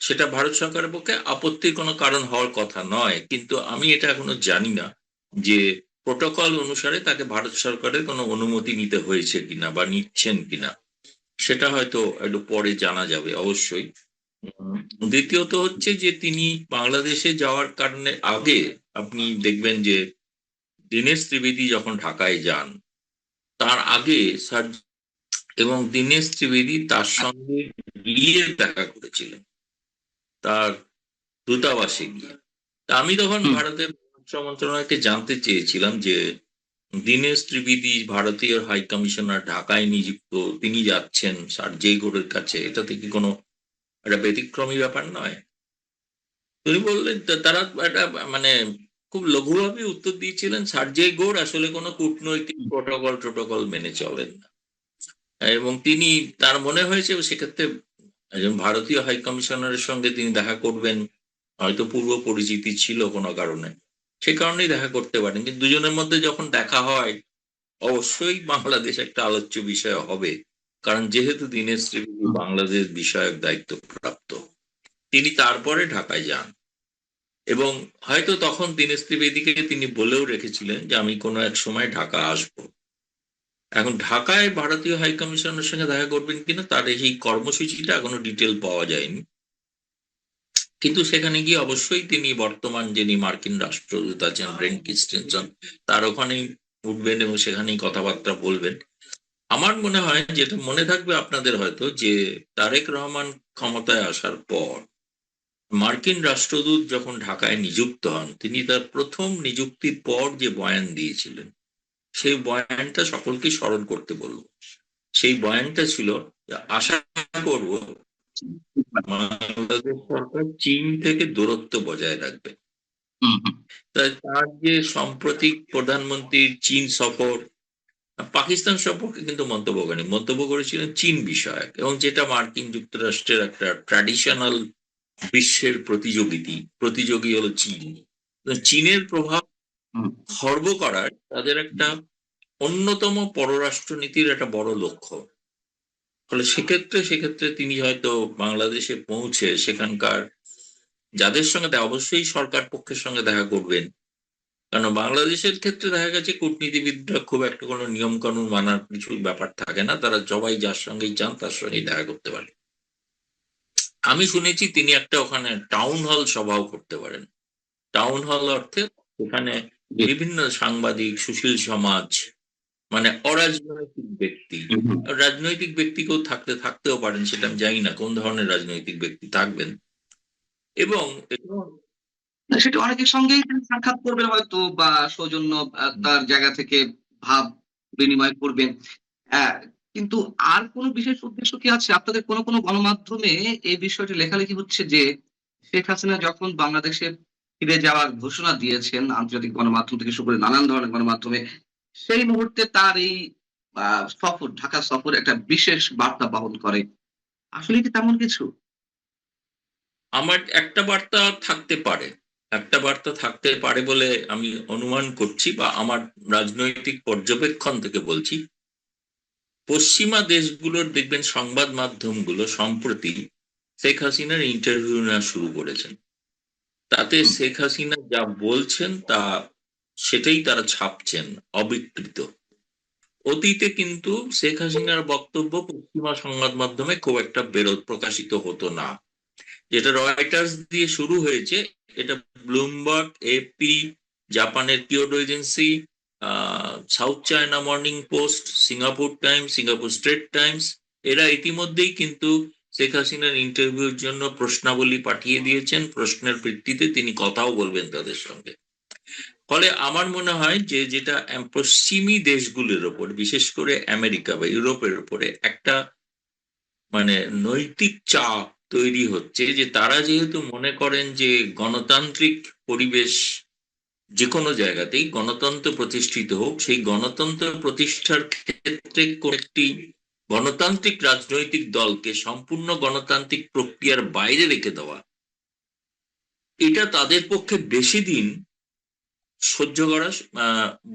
সেটা ভারত সরকারের পক্ষে আপত্তির কোনো কারণ হওয়ার কথা নয়। কিন্তু আমি এটা এখনো জানি না যে প্রোটোকল অনুসারে তাকে ভারত সরকারের কোনো অনুমতি নিতে হয়েছে কিনা বা নিচ্ছেন কিনা, সেটা হয়তো একটু পরে জানা যাবে অবশ্যই। দ্বিতীয়ত হচ্ছে যে তিনি বাংলাদেশে যাওয়ার কারণে আগে আপনি দেখবেন যে দীনেশ ত্রিবেদী যখন ঢাকায় যান, তার আগে স্যার এবং দীনেশ ত্রিবেদী তার সঙ্গে গিয়ে দেখা করেছিলেন তার দূতাবাসে গিয়ে। তা আমি তখন ভারতের পররাষ্ট্র মন্ত্রণালয়কে জানতে চেয়েছিলাম যে দীনেশ ত্রিবেদী ভারতীয় হাই কমিশনার ঢাকায় নিযুক্ত, তিনি যাচ্ছেন সার্জেই গোরের কাছে, এটাতে কি কোনো একটা ব্যতিক্রমী ব্যাপার নয়? তিনি বললেন তারা একটা মানে খুব লঘুভাবে উত্তর দিয়েছিলেন সার্জেই গোর আসলে কোনো কূটনৈতিক প্রোটোকল মেনে চলেন না, এবং তিনি তার মনে হয়েছে সেক্ষেত্রে একজন ভারতীয় হাই কমিশনারের সঙ্গে তিনি দেখা করবেন, হয়তো পূর্ব পরিচিতি ছিল কোনো কারণে, সে কারণেই দেখা করতে পারেন। কিন্তু দুজনের মধ্যে যখন দেখা হয় অবশ্যই বাংলাদেশ একটা আলোচ্য বিষয় হবে, কারণ যেহেতু দীনেশ ত্রিবেদী বাংলাদেশ বিষয়ক দায়িত্বপ্রাপ্ত, তিনি তারপরে ঢাকায় যান। এবং হয়তো তখন দীনেশ ত্রিবেদীকে তিনি বলেও রেখেছিলেন যে আমি কোনো এক সময় ঢাকা আসবো। এখন ঢাকায় ভারতীয় হাই কমিশনের সঙ্গে দেখা করবেন কিনা তার এই কর্মসূচিটা এখনো ডিটেল পাওয়া যায়নি। কিন্তু সেখানে গিয়ে অবশ্যই তিনি বর্তমান যিনি মার্কিন রাষ্ট্রদূত আছেন ব্রেন ক্রিস্টেনসন, তার ওখানেই উঠবেন এবং সেখানেই কথাবার্তা বলবেন। আমার মনে হয় যেটা মনে থাকবে আপনাদের হয়তো, যে তারেক রহমান ক্ষমতায় আসার পর মার্কিন রাষ্ট্রদূত যখন ঢাকায় নিযুক্ত হন, তিনি তার প্রথম নিযুক্তির পর যে বয়ান দিয়েছিলেন, সেই বয়ানটা সকলকে স্মরণ করতে বলবো। সেই বয়ানটা ছিল যে আশা করব বাংলাদেশ সরকার চীন থেকে দূরত্ব বজায় রাখবে। তাই তার যে সাম্প্রতিক প্রধানমন্ত্রীর চীন সফর, পাকিস্তান সম্পর্কে কিন্তু মন্তব্য করেনি, মন্তব্য করেছিলেন চীন বিষয়ক, এবং যেটা মার্কিন যুক্তরাষ্ট্রের একটা ট্র্যাডিশনাল বিশ্বের প্রতিযোগী হলো চীন। চীনের প্রভাব খর্ব করার তাদের একটা অন্যতম পররাষ্ট্রনীতির একটা বড় লক্ষ্য। ফলে সেক্ষেত্রে তিনি হয়তো বাংলাদেশে পৌঁছে সেখানকার যাদের সঙ্গে অবশ্যই সরকার পক্ষের সঙ্গে দেখা করবেন, কারণ বাংলাদেশের ক্ষেত্রে দেখা গেছে কূটনীতিবিদরা খুব একটা কোনো নিয়ম কানুন মানার কিছু ব্যাপার থাকে না, তারা সবাই যার সঙ্গেই চান তার সঙ্গেই দেখা করতে পারে। আমি শুনেছি তিনি একটা ওখানে টাউন হল সভাও করতে পারেন। টাউন হল অর্থে ওখানে বিভিন্ন সাংবাদিক, সুশীল সমাজ, মানে অরাজনৈতিক ব্যক্তি, রাজনৈতিক ব্যক্তি কেউ থাকতেও পারেন, সেটা আমি জানি না কোন ধরনের রাজনৈতিক ব্যক্তি থাকবেন। এবং না, সেটা অনেকের সঙ্গেই তিনি সাক্ষাৎ করবেন হয়তো, বা সৌজন্য তার জায়গা থেকে ভাব বিনিময় করবেন। আহ, কিন্তু আর কোনো বিশেষ উদ্দেশ্য কি আছে? আপনাদের কোনো কোনো গণমাধ্যমে এই বিষয়টি লেখালেখি হচ্ছে যে শেখ হাসিনা যখন বাংলাদেশে ফিরে যাওয়ার ঘোষণা দিয়েছেন আন্তর্জাতিক গণমাধ্যম থেকে শুরু করে নানান ধরনের গণমাধ্যমে, সেই মুহূর্তে তার এই সফর, ঢাকা সফর একটা বিশেষ বার্তা বহন করে। আসলে কি তেমন কিছু? আমার একটা বার্তা থাকতে পারে বলে আমি অনুমান করছি, বা আমার রাজনৈতিক পর্যবেক্ষণ থেকে বলছি। পশ্চিমা দেশগুলোর দেখবেন সংবাদ মাধ্যমগুলো সম্প্রতি শেখ হাসিনার ইন্টারভিউ নেওয়া শুরু করেছেন। তাতে হুম, শেখ হাসিনা যা বলছেন তা সেটাই তারা ছাপছেন অবিকৃত। অতীতে কিন্তু শেখ হাসিনার বক্তব্য পশ্চিমা সংবাদ মাধ্যমে খুব একটা প্রকাশিত হতো না। যেটা রয়টার্স দিয়ে শুরু হয়েছে, এটা ব্লুমবার্গ, এপি, জাপানের Kyoto agency, south China morning post, Singapore Times, Singapore straight Times, এরা ইতিমধ্যেই কিন্তু শেখ হাসিনার ইন্টারভিউর জন্য প্রশ্নাবলী পাঠিয়ে দিয়েছেন। প্রশ্নের ভিত্তিতে তিনি কথাও বলবেন তাদের সঙ্গে। ফলে আমার মনে হয় যে যেটা পশ্চিমী দেশগুলোর ওপর, বিশেষ করে আমেরিকা বা ইউরোপের উপরে একটা মানে নৈতিক চাপ তৈরি হচ্ছে, যে তারা যেহেতু মনে করেন যে গণতান্ত্রিক পরিবেশ যে কোনো জায়গাতেই গণতন্ত্র প্রতিষ্ঠিত হোক, সেই গণতন্ত্র প্রতিষ্ঠার ক্ষেত্রে কোন একটি গণতান্ত্রিক রাজনৈতিক দলকে সম্পূর্ণ গণতান্ত্রিক প্রক্রিয়ার বাইরে রেখে দেওয়া, এটা তাদের পক্ষে বেশি দিন সহ্য করা,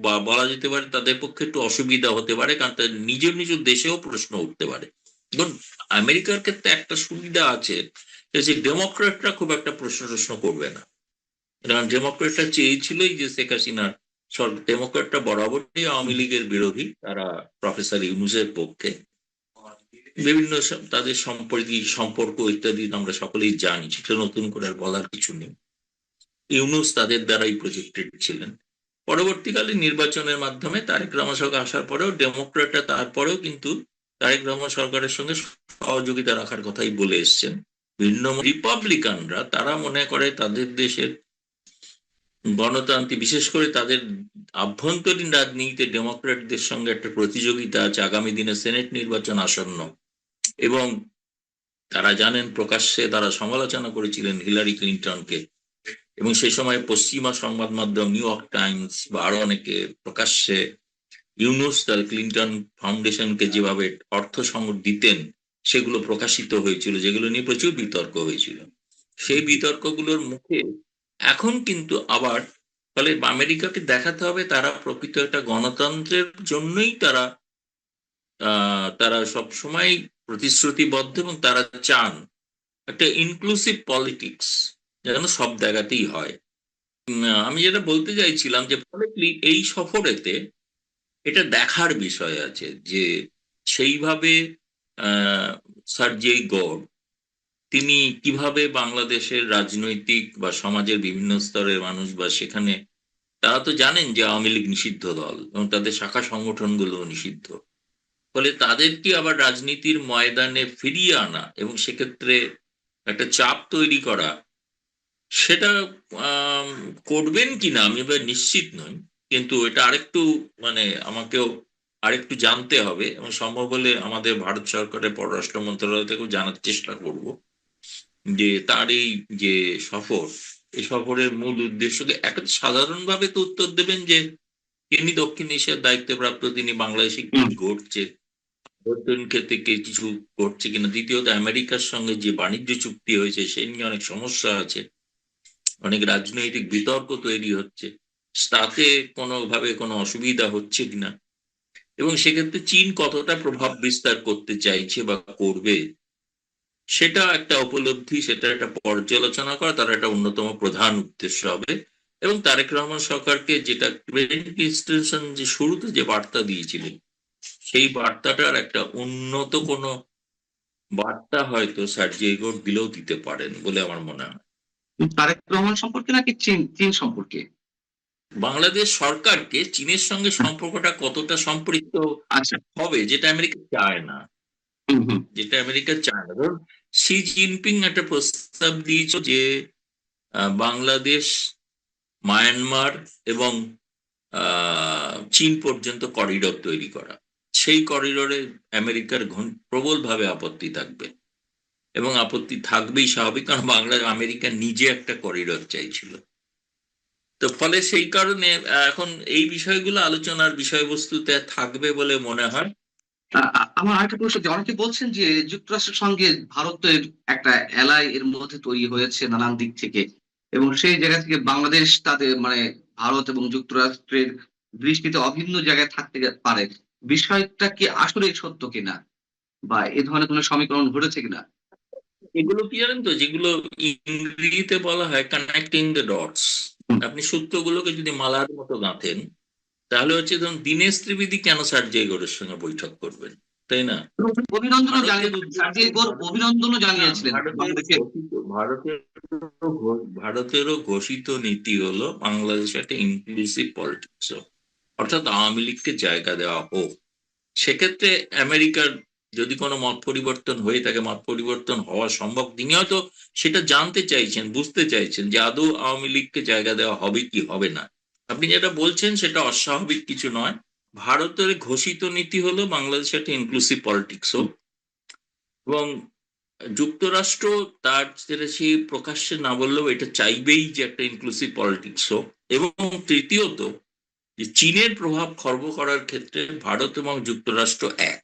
বা বলা যেতে পারে তাদের পক্ষে একটু অসুবিধা হতে পারে, কারণ তাদের নিজ নিজ দেশেও প্রশ্ন উঠতে পারে। ধরুন, আমেরিকার ক্ষেত্রে একটা সুবিধা আছে যে ডেমোক্রেটরা খুব একটা প্রশ্ন করবে না, কারণ ডেমোক্রেটরা চেয়েছিলই যে শেখ হাসিনার ডেমোক্রেটরা বরাবরই আওয়ামী লীগের বিরোধী, তারা প্রফেসর ইউনূসের পক্ষে। বিভিন্ন তাদের সম্পর্ক ইত্যাদি আমরা সকলেই জানি, সেটা নতুন করে আর বলার কিছু নেই। ইউনূস তাদের দ্বারাই প্রজেক্টেড ছিলেন। পরবর্তীকালে নির্বাচনের মাধ্যমে তারেক রহমান সরকার আসার পরেও ডেমোক্রেটরা তারপরেও কিন্তু তারেক রহমান সরকারের সঙ্গে সহযোগিতা রাখার কথাই বলে এসছেন। ভিন্ন রিপাবলিকানরা তারা মনে করে তাদের দেশের গণতান্ত্রিক, বিশেষ করে তাদের আভ্যন্তরীণ রাজনীতিতে ডেমোক্রেটদের সঙ্গে একটা প্রতিযোগিতা আছে। আগামী দিনে সেনেট নির্বাচন আসন্ন, এবং তারা জানেন প্রকাশ্যে তারা সমালোচনা করেছিলেন হিলারি ক্লিন্টনকে, এবং সেই সময় পশ্চিমা সংবাদ মাধ্যম নিউ ইয়র্ক টাইমস বা আরো অনেকে প্রকাশ্যে ইউনুস তার ক্লিন্টন ফাউন্ডেশনকে যেভাবে অর্থ দিতেন সেগুলো প্রকাশিত হয়েছিল, যেগুলো নিয়ে প্রচুর বিতর্ক হয়েছিল। সেই বিতর্কগুলোর মুখে এখন কিন্তু আবার, ফলে আমেরিকাকে দেখাতে হবে তারা প্রকৃত একটা গণতন্ত্রের জন্যই তারা সবসময় প্রতিশ্রুতিবদ্ধ, এবং তারা চান একটা ইনক্লুসিভ পলিটিক্স যেন সব জায়গাতেই হয়। আমি যেটা বলতে চাইছিলাম যে ফলে এই সফরেতে এটা দেখার বিষয় আছে যে সেইভাবে সার্জেই গড় তিনি কিভাবে বাংলাদেশের রাজনৈতিক বা সমাজের বিভিন্ন স্তরের মানুষ, বা সেখানে তারা তো জানেন যে আওয়ামী লীগ নিষিদ্ধ দল এবং তাদের শাখা সংগঠনগুলো নিষিদ্ধ। ফলে তাদেরকে আবার রাজনীতির ময়দানে ফিরিয়ে আনা এবং সেক্ষেত্রে একটা চাপ তৈরি করা, সেটা আম, করবেন কিনা আমি এবার নিশ্চিত নই। কিন্তু এটা আরেকটু মানে আমাকেও আরেকটু জানতে হবে, এবং সম্ভব হলে আমাদের ভারত সরকারের পররাষ্ট্র মন্ত্রণালয় থেকেও জানার চেষ্টা করব যে তার এই যে সফর, এই সফরের মূল উদ্দেশ্যকে একটা সাধারণভাবে তো উত্তর দেবেন যে তিনি দক্ষিণ এশিয়ার দায়িত্বপ্রাপ্ত, তিনি বাংলাদেশে কি ঘটছে, অভ্যন্তরীণ ক্ষেত্রে কিছু ঘটছে কিনা। দ্বিতীয়ত, আমেরিকার সঙ্গে যে বাণিজ্য চুক্তি হয়েছে সেই নিয়ে অনেক সমস্যা আছে, অনেক রাজনৈতিক বিতর্ক তৈরি হচ্ছে, তাতে কোনোভাবে কোনো অসুবিধা হচ্ছে কিনা, এবং সেক্ষেত্রে চীন কতটা প্রভাব বিস্তার করতে চাইছে বা করবে, সেটা একটা উপলব্ধি, সেটা একটা পর্যালোচনা করা তার একটা অন্যতম প্রধান উদ্দেশ্য হবে। এবং তারেক রহমান সরকারকে যেটা ইনস্টিটিউশন যে শুরুতে যে বার্তা দিয়েছিলেন, সেই বার্তাটার একটা উন্নত কোনো বার্তা হয়তো সার্জি এগোর দিলেও দিতে পারেন বলে আমার মনে হয়। তারেক রহমান সম্পর্কে নাকি চীন চীন সম্পর্কে? বাংলাদেশ সরকারকে চীনের সঙ্গে সম্পর্কটা কতটা সম্পৃক্ত আচ্ছা। হবে, যেটা আমেরিকা চায় না, হুম হুম। যেটা আমেরিকা চায় না। ধরুন শি জিনপিং একটা প্রস্তাব দিয়েছে যে বাংলাদেশ, মায়ানমার এবং চীন পর্যন্ত করিডোর তৈরি করা। সেই করিডোরে আমেরিকার প্রবলভাবে আপত্তি থাকবে, এবং আপত্তি থাকবেই স্বাভাবিক, কারণ আমেরিকা নিজে একটা করিডোর চাইছিল। তো ফলে সেই কারণে এখন এই বিষয়গুলো আলোচনার বিষয়বস্তুতে থাকবে বলে মনে হয়। আমার আরেকটা প্রশ্ন, যে অনেকে বলছেন যে যুক্তরাষ্ট্রের সঙ্গে ভারতের একটা এলাই এর মধ্যে তৈরি হয়েছে নানান দিক থেকে, এবং সেই জায়গা থেকে বাংলাদেশ তাদের মানে ভারত এবং যুক্তরাষ্ট্রের দৃষ্টিতে অভিন্ন জায়গায় থাকতে পারে। বিষয়টা কি আসলে সত্য কিনা, বা এ ধরনের কোনো সমীকরণ ঘটেছে কিনা? এগুলো কি জানেন তো, যেগুলো ইংরেজিতে বলা হয় কানেক্টিং দ্য ডটস। হুম। আপনি সূত্রগুলোকে যদি মালার মতো গাঁথেন, তাহলে হচ্ছে ধরুন দীনেশ ত্রিবেদী কেন সার্জি গোরের সঙ্গে বৈঠক করবেন, তাই না? অভিনন্দনও ভারতের জানিয়েছেন, উদ্দেশ্যে সার্গেই অভিনন্দনও না, জানিয়েছিলেন বাংলাদেশে। ভারতেরও ঘোষিত নীতি হলো বাংলাদেশ একটা ইনক্লুসিভ পলিটিক্স, অর্থাৎ আওয়ামী লীগকে জায়গা দেওয়া হোক। সেক্ষেত্রে আমেরিকার যদি কোনো মত পরিবর্তন হয়ে থাকে, মত পরিবর্তন হওয়া সম্ভব, তিনি হয়তো সেটা জানতে চাইছেন, বুঝতে চাইছেন যে আদৌ আওয়ামী লীগকে জায়গা দেওয়া হবে কি হবে না। আপনি যেটা বলছেন সেটা অস্বাভাবিক কিছু নয়। ভারতের ঘোষিত নীতি হলো বাংলাদেশ একটা ইনক্লুসিভ পলিটিক্স হোক, এবং যুক্তরাষ্ট্র তার যেটা সে প্রকাশ্যে না বললেও এটা চাইবেই যে একটা ইনক্লুসিভ পলিটিক্স হোক। এবং তৃতীয়ত, যে চীনের প্রভাব খর্ব করার ক্ষেত্রে ভারত এবং যুক্তরাষ্ট্র এক।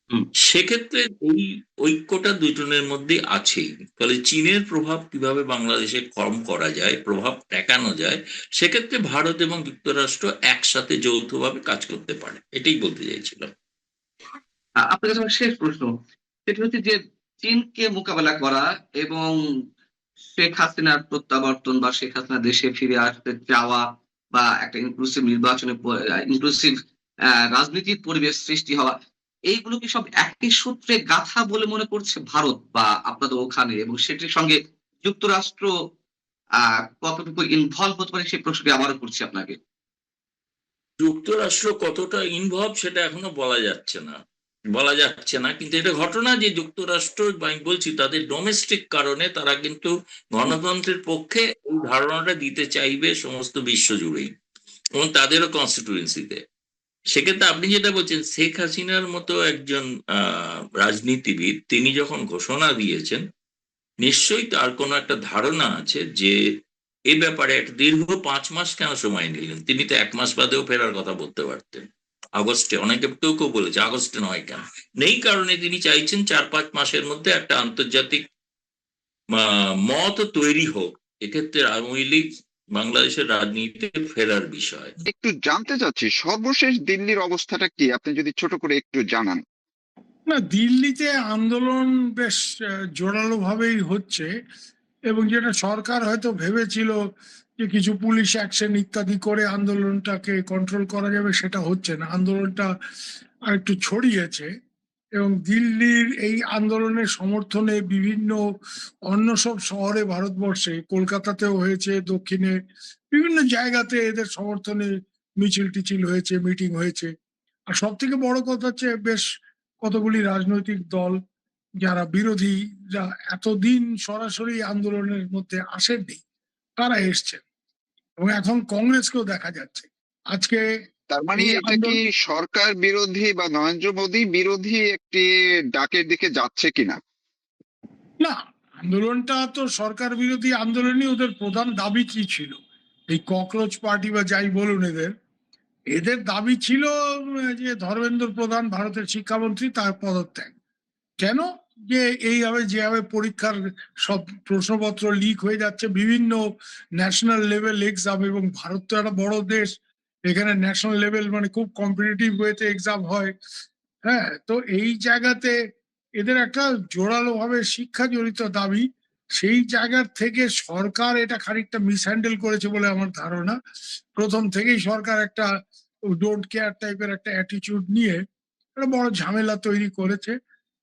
হুম। সেক্ষেত্রে এই ঐক্যটা দুজনের মধ্যে আছেই। ফলে চীনের প্রভাব কিভাবে বাংলাদেশে কম করা যায়, প্রভাব ঠেকানো যায়, সেক্ষেত্রে ভারত এবং যুক্তরাষ্ট্র একসাথে যৌথভাবে কাজ করতে পারে, এটাই বলতে চাইছিলাম। আপনার কাছে আমার শেষ প্রশ্ন, সেটা হচ্ছে যে চীনকে মোকাবেলা করা এবং শেখ হাসিনার প্রত্যাবর্তন বা শেখ হাসিনা দেশে ফিরে আসতে চাওয়া, বা একটা ইনক্লুসিভ নির্বাচনে ইনক্লুসিভ রাজনীতির পরিবেশ সৃষ্টি হওয়া, এইগুলো কি সব একই সূত্রে গাঁথা বলে মনে করছে ভারত বা আপনাদের ওখানে, এবং সেটির সঙ্গে যুক্তরাষ্ট্র কতটুকু ইনভলভ হতে পারে, সেই প্রশ্নটি আবারও করছি আপনাকে। যুক্তরাষ্ট্র কতটা ইনভলভ সেটা এখনো বলা যাচ্ছে না, কিন্তু এটা ঘটনা যে যুক্তরাষ্ট্র, আমি বলছি, তাদের ডোমেস্টিক কারণে তারা কিন্তু গণতন্ত্রের পক্ষে এই ধারণাটা দিতে চাইবে সমস্ত বিশ্ব জুড়েই, এবং তাদেরও কনস্টিটিউয়েন্সিতে। সেক্ষেত্রে আপনি যেটা বলছেন, শেখ হাসিনার মতো একজন রাজনীতিবিদ তিনি যখন ঘোষণা দিয়েছেন, নিশ্চয়ই তার কোনো একটা ধারণা আছে যে এ ব্যাপারে একটা দীর্ঘ 5 মাস কেন সময় নিলেন, তিনি তো 1 মাস বাদেও ফেরার কথা বলতে পারতেন। আগস্টে, অনেকে কেউ কেউ বলেছে আগস্টে নয় কেন, নেই কারণে তিনি চাইছেন 4-5 মাসের মধ্যে একটা আন্তর্জাতিক মত তৈরি হোক, এক্ষেত্রে আওয়ামী লীগ বাংলাদেশের রাজনীতিতে ফেরার বিষয়। একটু জানতে চাচ্ছি সর্বশেষ দিল্লির অবস্থাটা কি, আপনি যদি ছোট করে একটু জানান। না, দিল্লিতে আন্দোলন বেশ জোরালো ভাবেই হচ্ছে, এবং যেটা সরকার হয়তো ভেবেছিল যে কিছু পুলিশ অ্যাকশন ইত্যাদি করে আন্দোলনটাকে কন্ট্রোল করা যাবে, সেটা হচ্ছে না। আন্দোলনটা আর একটু ছড়িয়েছে, এবং দিল্লির এই আন্দোলনের সমর্থনে বিভিন্ন অন্য সব শহরে ভারতবর্ষে, কলকাতাতেও হয়েছে, দক্ষিণে বিভিন্ন জায়গাতে এদের সমর্থনে মিছিল টিছিল হয়েছে, মিটিং হয়েছে। আর সব থেকে বড় কথা হচ্ছে বেশ কতগুলি রাজনৈতিক দল যারা বিরোধী, যা এতদিন সরাসরি আন্দোলনের মধ্যে আসেননি, তারা এসছেন, এবং এখন কংগ্রেসকেও দেখা যাচ্ছে আজকে তার মানে এই এটা কি আন্দোলন। সরকার বিরোধী বা নরেন্দ্র মোদী বিরোধী একটি ডাকের দিকে যাচ্ছে কিনা? না, আন্দোলনটা তো সরকার বিরোধী আন্দোলনই। ওদের প্রধান দাবি কি ছিল? এই ককরোচ পার্টি বা যাই বলুন, এদের এদের দাবি ছিল যে ধর্মেন্দ্র প্রধান, ভারতের শিক্ষামন্ত্রী, তার পদত্যাগ। কেন? যে এইভাবে যেভাবে পরীক্ষার সব প্রশ্নপত্র লিক হয়ে যাচ্ছে, বিভিন্ন ন্যাশনাল লেভেল এক্সাম, এবং ভারত তো একটা বড় দেশ, এখানে ন্যাশনাল লেভেল মানে খুব কম্পিটিটিভ ওয়েতে এক্সাম হয়। হ্যাঁ, তো এই জায়গাতে এদের একটা জোরালো ভাবে শিক্ষা জড়িত দাবি, সেই জায়গার থেকে সরকার এটা খানিকটা মিসহ্যান্ডেল করেছে বলে আমার ধারণা। প্রথম থেকেই সরকার একটা ডোন্ট কেয়ার টাইপের একটা অ্যাটিটিউড নিয়ে একটা বড় ঝামেলা তৈরি করেছে,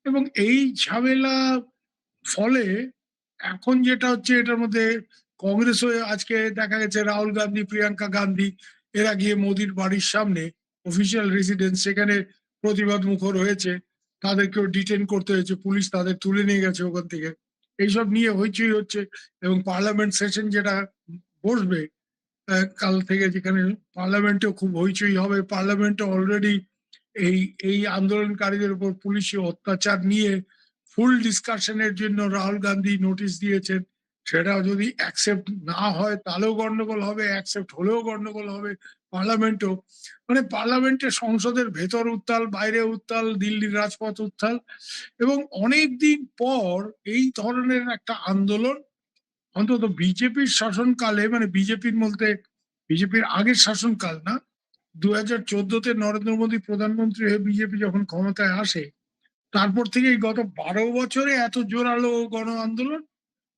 এবং এই ঝামেলা ফলে এখন যেটা হচ্ছে এটার মধ্যে কংগ্রেসও আজকে দেখা গেছে রাহুল গান্ধী, প্রিয়াঙ্কা গান্ধী এরা গিয়ে মোদির বাড়ির সামনে অফিসিয়াল রেসিডেন্স সেখানে প্রতিবাদ মুখর হয়েছে, তাদেরকেও ডিটেন করতে হয়েছে, পুলিশ তাদের তুলে নিয়ে গেছে ওখান থেকে। এইসব নিয়ে হইচই হচ্ছে, এবং পার্লামেন্ট সেশন যেটা বসবে কাল থেকে, যেখানে পার্লামেন্টেও খুব হইচই হবে। পার্লামেন্টে অলরেডি এই এই আন্দোলনকারীদের উপর পুলিশি অত্যাচার নিয়ে ফুল ডিসকাশনের জন্য রাহুল গান্ধী নোটিশ দিয়েছেন। সেটা যদি অ্যাকসেপ্ট না হয় তাহলেও গন্ডগোল হবে, অ্যাকসেপ্ট হলেও গন্ডগোল হবে পার্লামেন্টও। মানে পার্লামেন্টে, সংসদের ভেতর উত্তাল, বাইরে উত্তাল, দিল্লির রাজপথ উত্তাল, এবং অনেক দিন পর এই ধরনের একটা আন্দোলন অন্তত বিজেপির শাসনকালে, মানে বিজেপির বলতে বিজেপির আগের শাসনকাল না, 2014-তে নরেন্দ্র মোদী প্রধানমন্ত্রী হয়ে বিজেপি যখন ক্ষমতায় আসে, তারপর থেকে এই গত 12 বছরে এত জোরালো গণ আন্দোলন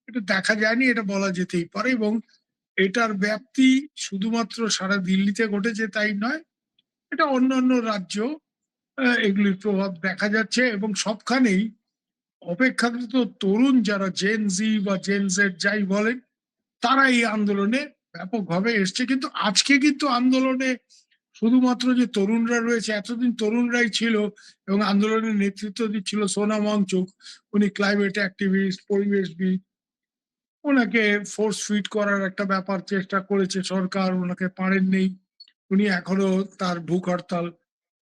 এটা দেখা যায়নি, এটা বলা যেতেই পারে। এবং এটার ব্যাপ্তি শুধুমাত্র সারা দিল্লিতে ঘটেছে তাই নয়, এটা অন্যান্য রাজ্য এগুলির প্রভাব দেখা যাচ্ছে, এবং সবখানেই অপেক্ষাকৃত তরুণ যারা জেন জি বা জেন জেড যাই বলেন, তারা এই আন্দোলনে ব্যাপকভাবে এসছে। কিন্তু আজকে কিন্তু আন্দোলনে শুধুমাত্র যে তরুণরা রয়েছে, এতদিন তরুণরাই ছিল, এবং আন্দোলনের নেতৃত্ব দিচ্ছিল সোনাম ওয়াংচুক। উনি ক্লাইমেট অ্যাক্টিভিস্ট, পরিবেশবিদ। ওনাকে ফোর্স ফিট করার একটা ব্যাপার চেষ্টা করেছে সরকার, ওনাকে পারেননি। উনি এখনো তার ভুক হরতাল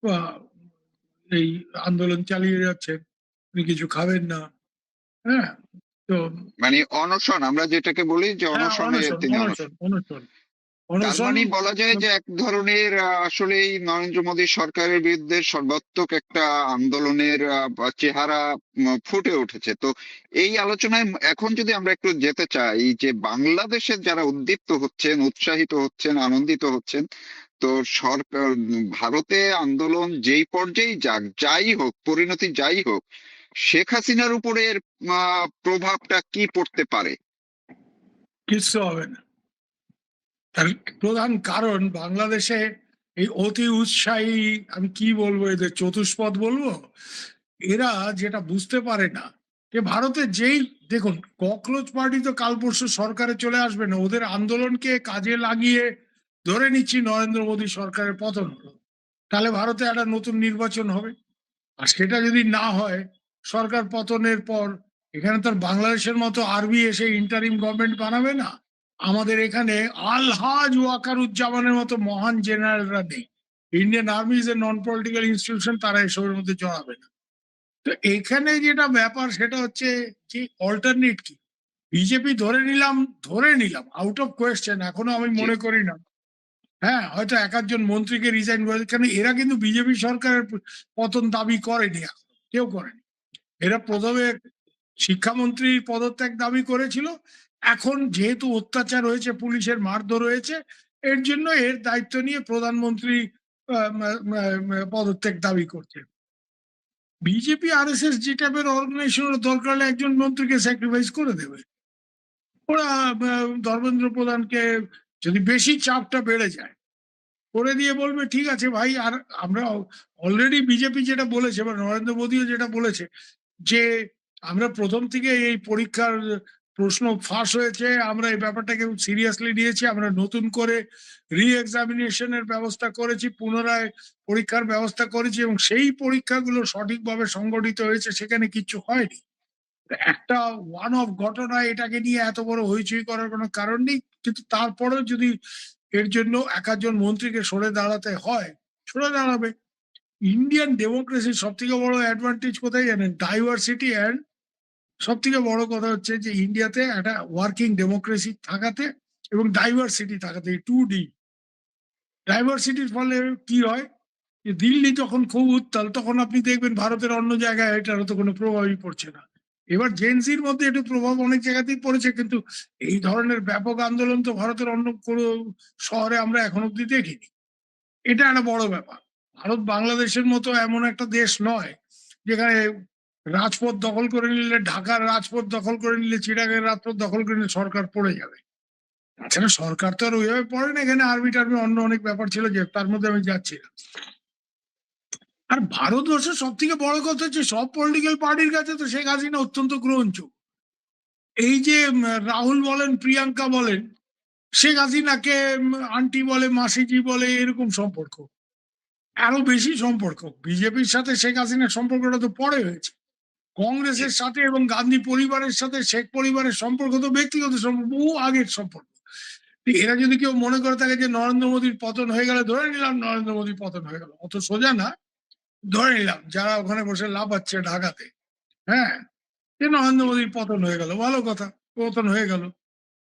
বা এই আন্দোলন চালিয়ে যাচ্ছেন, উনি কিছু খাবেন না। হ্যাঁ, তো মানে অনশন, আমরা যেটাকে বলি যে হ্যাঁ, অনশনে অনশন তিনি অনশন অনশন তার অনশন। মানে বলা যায় যে এক ধরনের আসলে এই নরেন্দ্র মোদী সরকারের বিরুদ্ধে সর্বাত্মক একটা আন্দোলনের বা চেহারা ফুটে উঠেছে। তো এই আলোচনায় এখন যদি আমরা একটু যেতে চাই যে বাংলাদেশের যারা উদ্দীপ্ত হচ্ছেন, উৎসাহিত হচ্ছেন, আনন্দিত হচ্ছেন, তো সরকার ভারতে আন্দোলন যেই পর্যায়ে যাক, যাই হোক পরিণতি যাই হোক, শেখ হাসিনার উপরে এর প্রভাবটা কি পড়তে পারে? কিচ্ছু হবে না। তার প্রধান কারণ বাংলাদেশে এই অতি উৎসাহী, আমি কি বলবো, এদের চতুষ্পদ বলবো, এরা যেটা বুঝতে পারে না যে ভারতে যেই, দেখুন, ককরোচ পার্টি তো কাল পরশু সরকারে চলে আসবে না, ওদের আন্দোলনকে কাজে লাগিয়ে ধরে নিচ্ছি নরেন্দ্র মোদী সরকারের পতন হলো, তাহলে ভারতে একটা নতুন নির্বাচন হবে। আর সেটা যদি না হয়, সরকার পতনের পর এখানে তো আর বাংলাদেশের মতো আরবি এসে ইন্টারিম গভর্নমেন্ট বানাবে না। আমাদের এখানে আলহাজ ওয়াকারুজ্জামানের মতো মহান জেনারেলরা নেই। Indian army is a non political institution, তারা এসবের মধ্যে জড়াবে না। তো এখানে যেটা ব্যাপার সেটা হচ্ছে যে অল্টারনেট কি, বিজেপি ধরে নিলাম আউট অফ কোয়েশ্চেন, এখনো আমি জি। মনে করি না। হ্যাঁ, হয়তো এক আধজন মন্ত্রীকে রিজাইন করে, কারণ এরা কিন্তু বিজেপি সরকারের পতন দাবি করেনি, এখন কেউ করেনি। এরা প্রথমে শিক্ষামন্ত্রীর পদত্যাগ দাবি করেছিল, এখন যেহেতু অত্যাচার হয়েছে, পুলিশের মারধর হয়েছে, এর জন্য এর দায়িত্ব নিয়ে প্রধানমন্ত্রী পদত্যাগ দাবি করছে। বিজেপি আর এস এস যে টাইপের অর্গানাইজেশনের দরকার হলে একজন মন্ত্রীকে স্যাক্রিফাইস করে দেবে। ওরা ধর্মেন্দ্র প্রধানকে, যদি বেশি চাপটা বেড়ে যায়, করে দিয়ে বলবে ঠিক আছে ভাই। আর আমরা অলরেডি বিজেপি যেটা বলেছে বা নরেন্দ্র মোদীও যেটা বলেছে যে আমরা প্রথম থেকে এই পরীক্ষার প্রশ্ন ফাঁস হয়েছে, আমরা এই ব্যাপারটাকে সিরিয়াসলি নিয়েছি, আমরা নতুন করে রি এক্সামিনেশনের ব্যবস্থা করেছি, পুনরায় পরীক্ষার ব্যবস্থা করেছি, এবং সেই পরীক্ষাগুলো সঠিকভাবে সংগঠিত হয়েছে, সেখানে কিছু হয়নি। একটা ওয়ান অফ ঘটনা, এটাকে নিয়ে এত বড় হইচই করার কোনো কারণ নেই। কিন্তু তারপরেও যদি এর জন্য এক একজন মন্ত্রীকে সরে দাঁড়াতে হয়, সরে দাঁড়াবে। ইন্ডিয়ান ডেমোক্রেসির সব থেকে বড় অ্যাডভান্টেজ কোথায় জানেন? ডাইভার্সিটি। অ্যান্ড সব থেকে বড় কথা হচ্ছে যে ইন্ডিয়াতে একটা ওয়ার্কিং ডেমোক্রেসি থাকাতে এবং ডাইভার্সিটি থাকাতে, 2D ডাইভার্সিটির ফলে কি হয়, যে দিল্লি যখন খুব উত্তাল, তখন আপনি দেখবেন ভারতের অন্য জায়গায় এটার তো কোনো প্রভাবই পড়ছে না। এবার জেনজির মধ্যে একটু প্রভাব অনেক জায়গাতেই পড়েছে, কিন্তু এই ধরনের ব্যাপক আন্দোলন তো ভারতের অন্য কোনো শহরে আমরা এখন অব্দি দেখিনি। এটা একটা বড় ব্যাপার। ভারত বাংলাদেশের মতো এমন একটা দেশ নয় যেখানে রাজপথ দখল করে নিলে, ঢাকার রাজপথ দখল করে নিলে, চিটাগের রাজপথ দখল করে নিলে সরকার পড়ে যাবে। তাছাড়া সরকার তো আর ওইভাবে পড়ে না, এখানে আর্মি টার্মি অন্য অনেক ব্যাপার ছিল, যে তার মধ্যে আমি যাচ্ছি না। আর ভারতবর্ষের সব থেকে বড় কথা হচ্ছে সব পলিটিক্যাল পার্টির কাছে তো শেখ হাসিনা অত্যন্ত গ্রহণযোগ্য। এই যে রাহুল বলেন, প্রিয়াঙ্কা বলেন, শেখ হাসিনাকে আন্টি বলে, মাসিজি বলে, এরকম সম্পর্ক, আরো বেশি সম্পর্ক। বিজেপির সাথে শেখ হাসিনার সম্পর্কটা তো পরে হয়েছে, কংগ্রেসের সাথে এবং গান্ধী পরিবারের সাথে শেখ পরিবারের সম্পর্ক তো ব্যক্তিগত সম্পর্ক, বহু আগের সম্পর্ক। এরা যদি কেউ মনে করে থাকে যে নরেন্দ্র মোদীর পতন হয়ে গেলে, ধরে নিলাম নরেন্দ্র মোদীর পতন হয়ে গেল, অত সোজা না, ধরে নিলাম যারা ওখানে বসে লাফাচ্ছে ঢাকাতে, হ্যাঁ, যে নরেন্দ্র মোদীর পতন হয়ে গেল, ভালো কথা, পতন হয়ে গেল।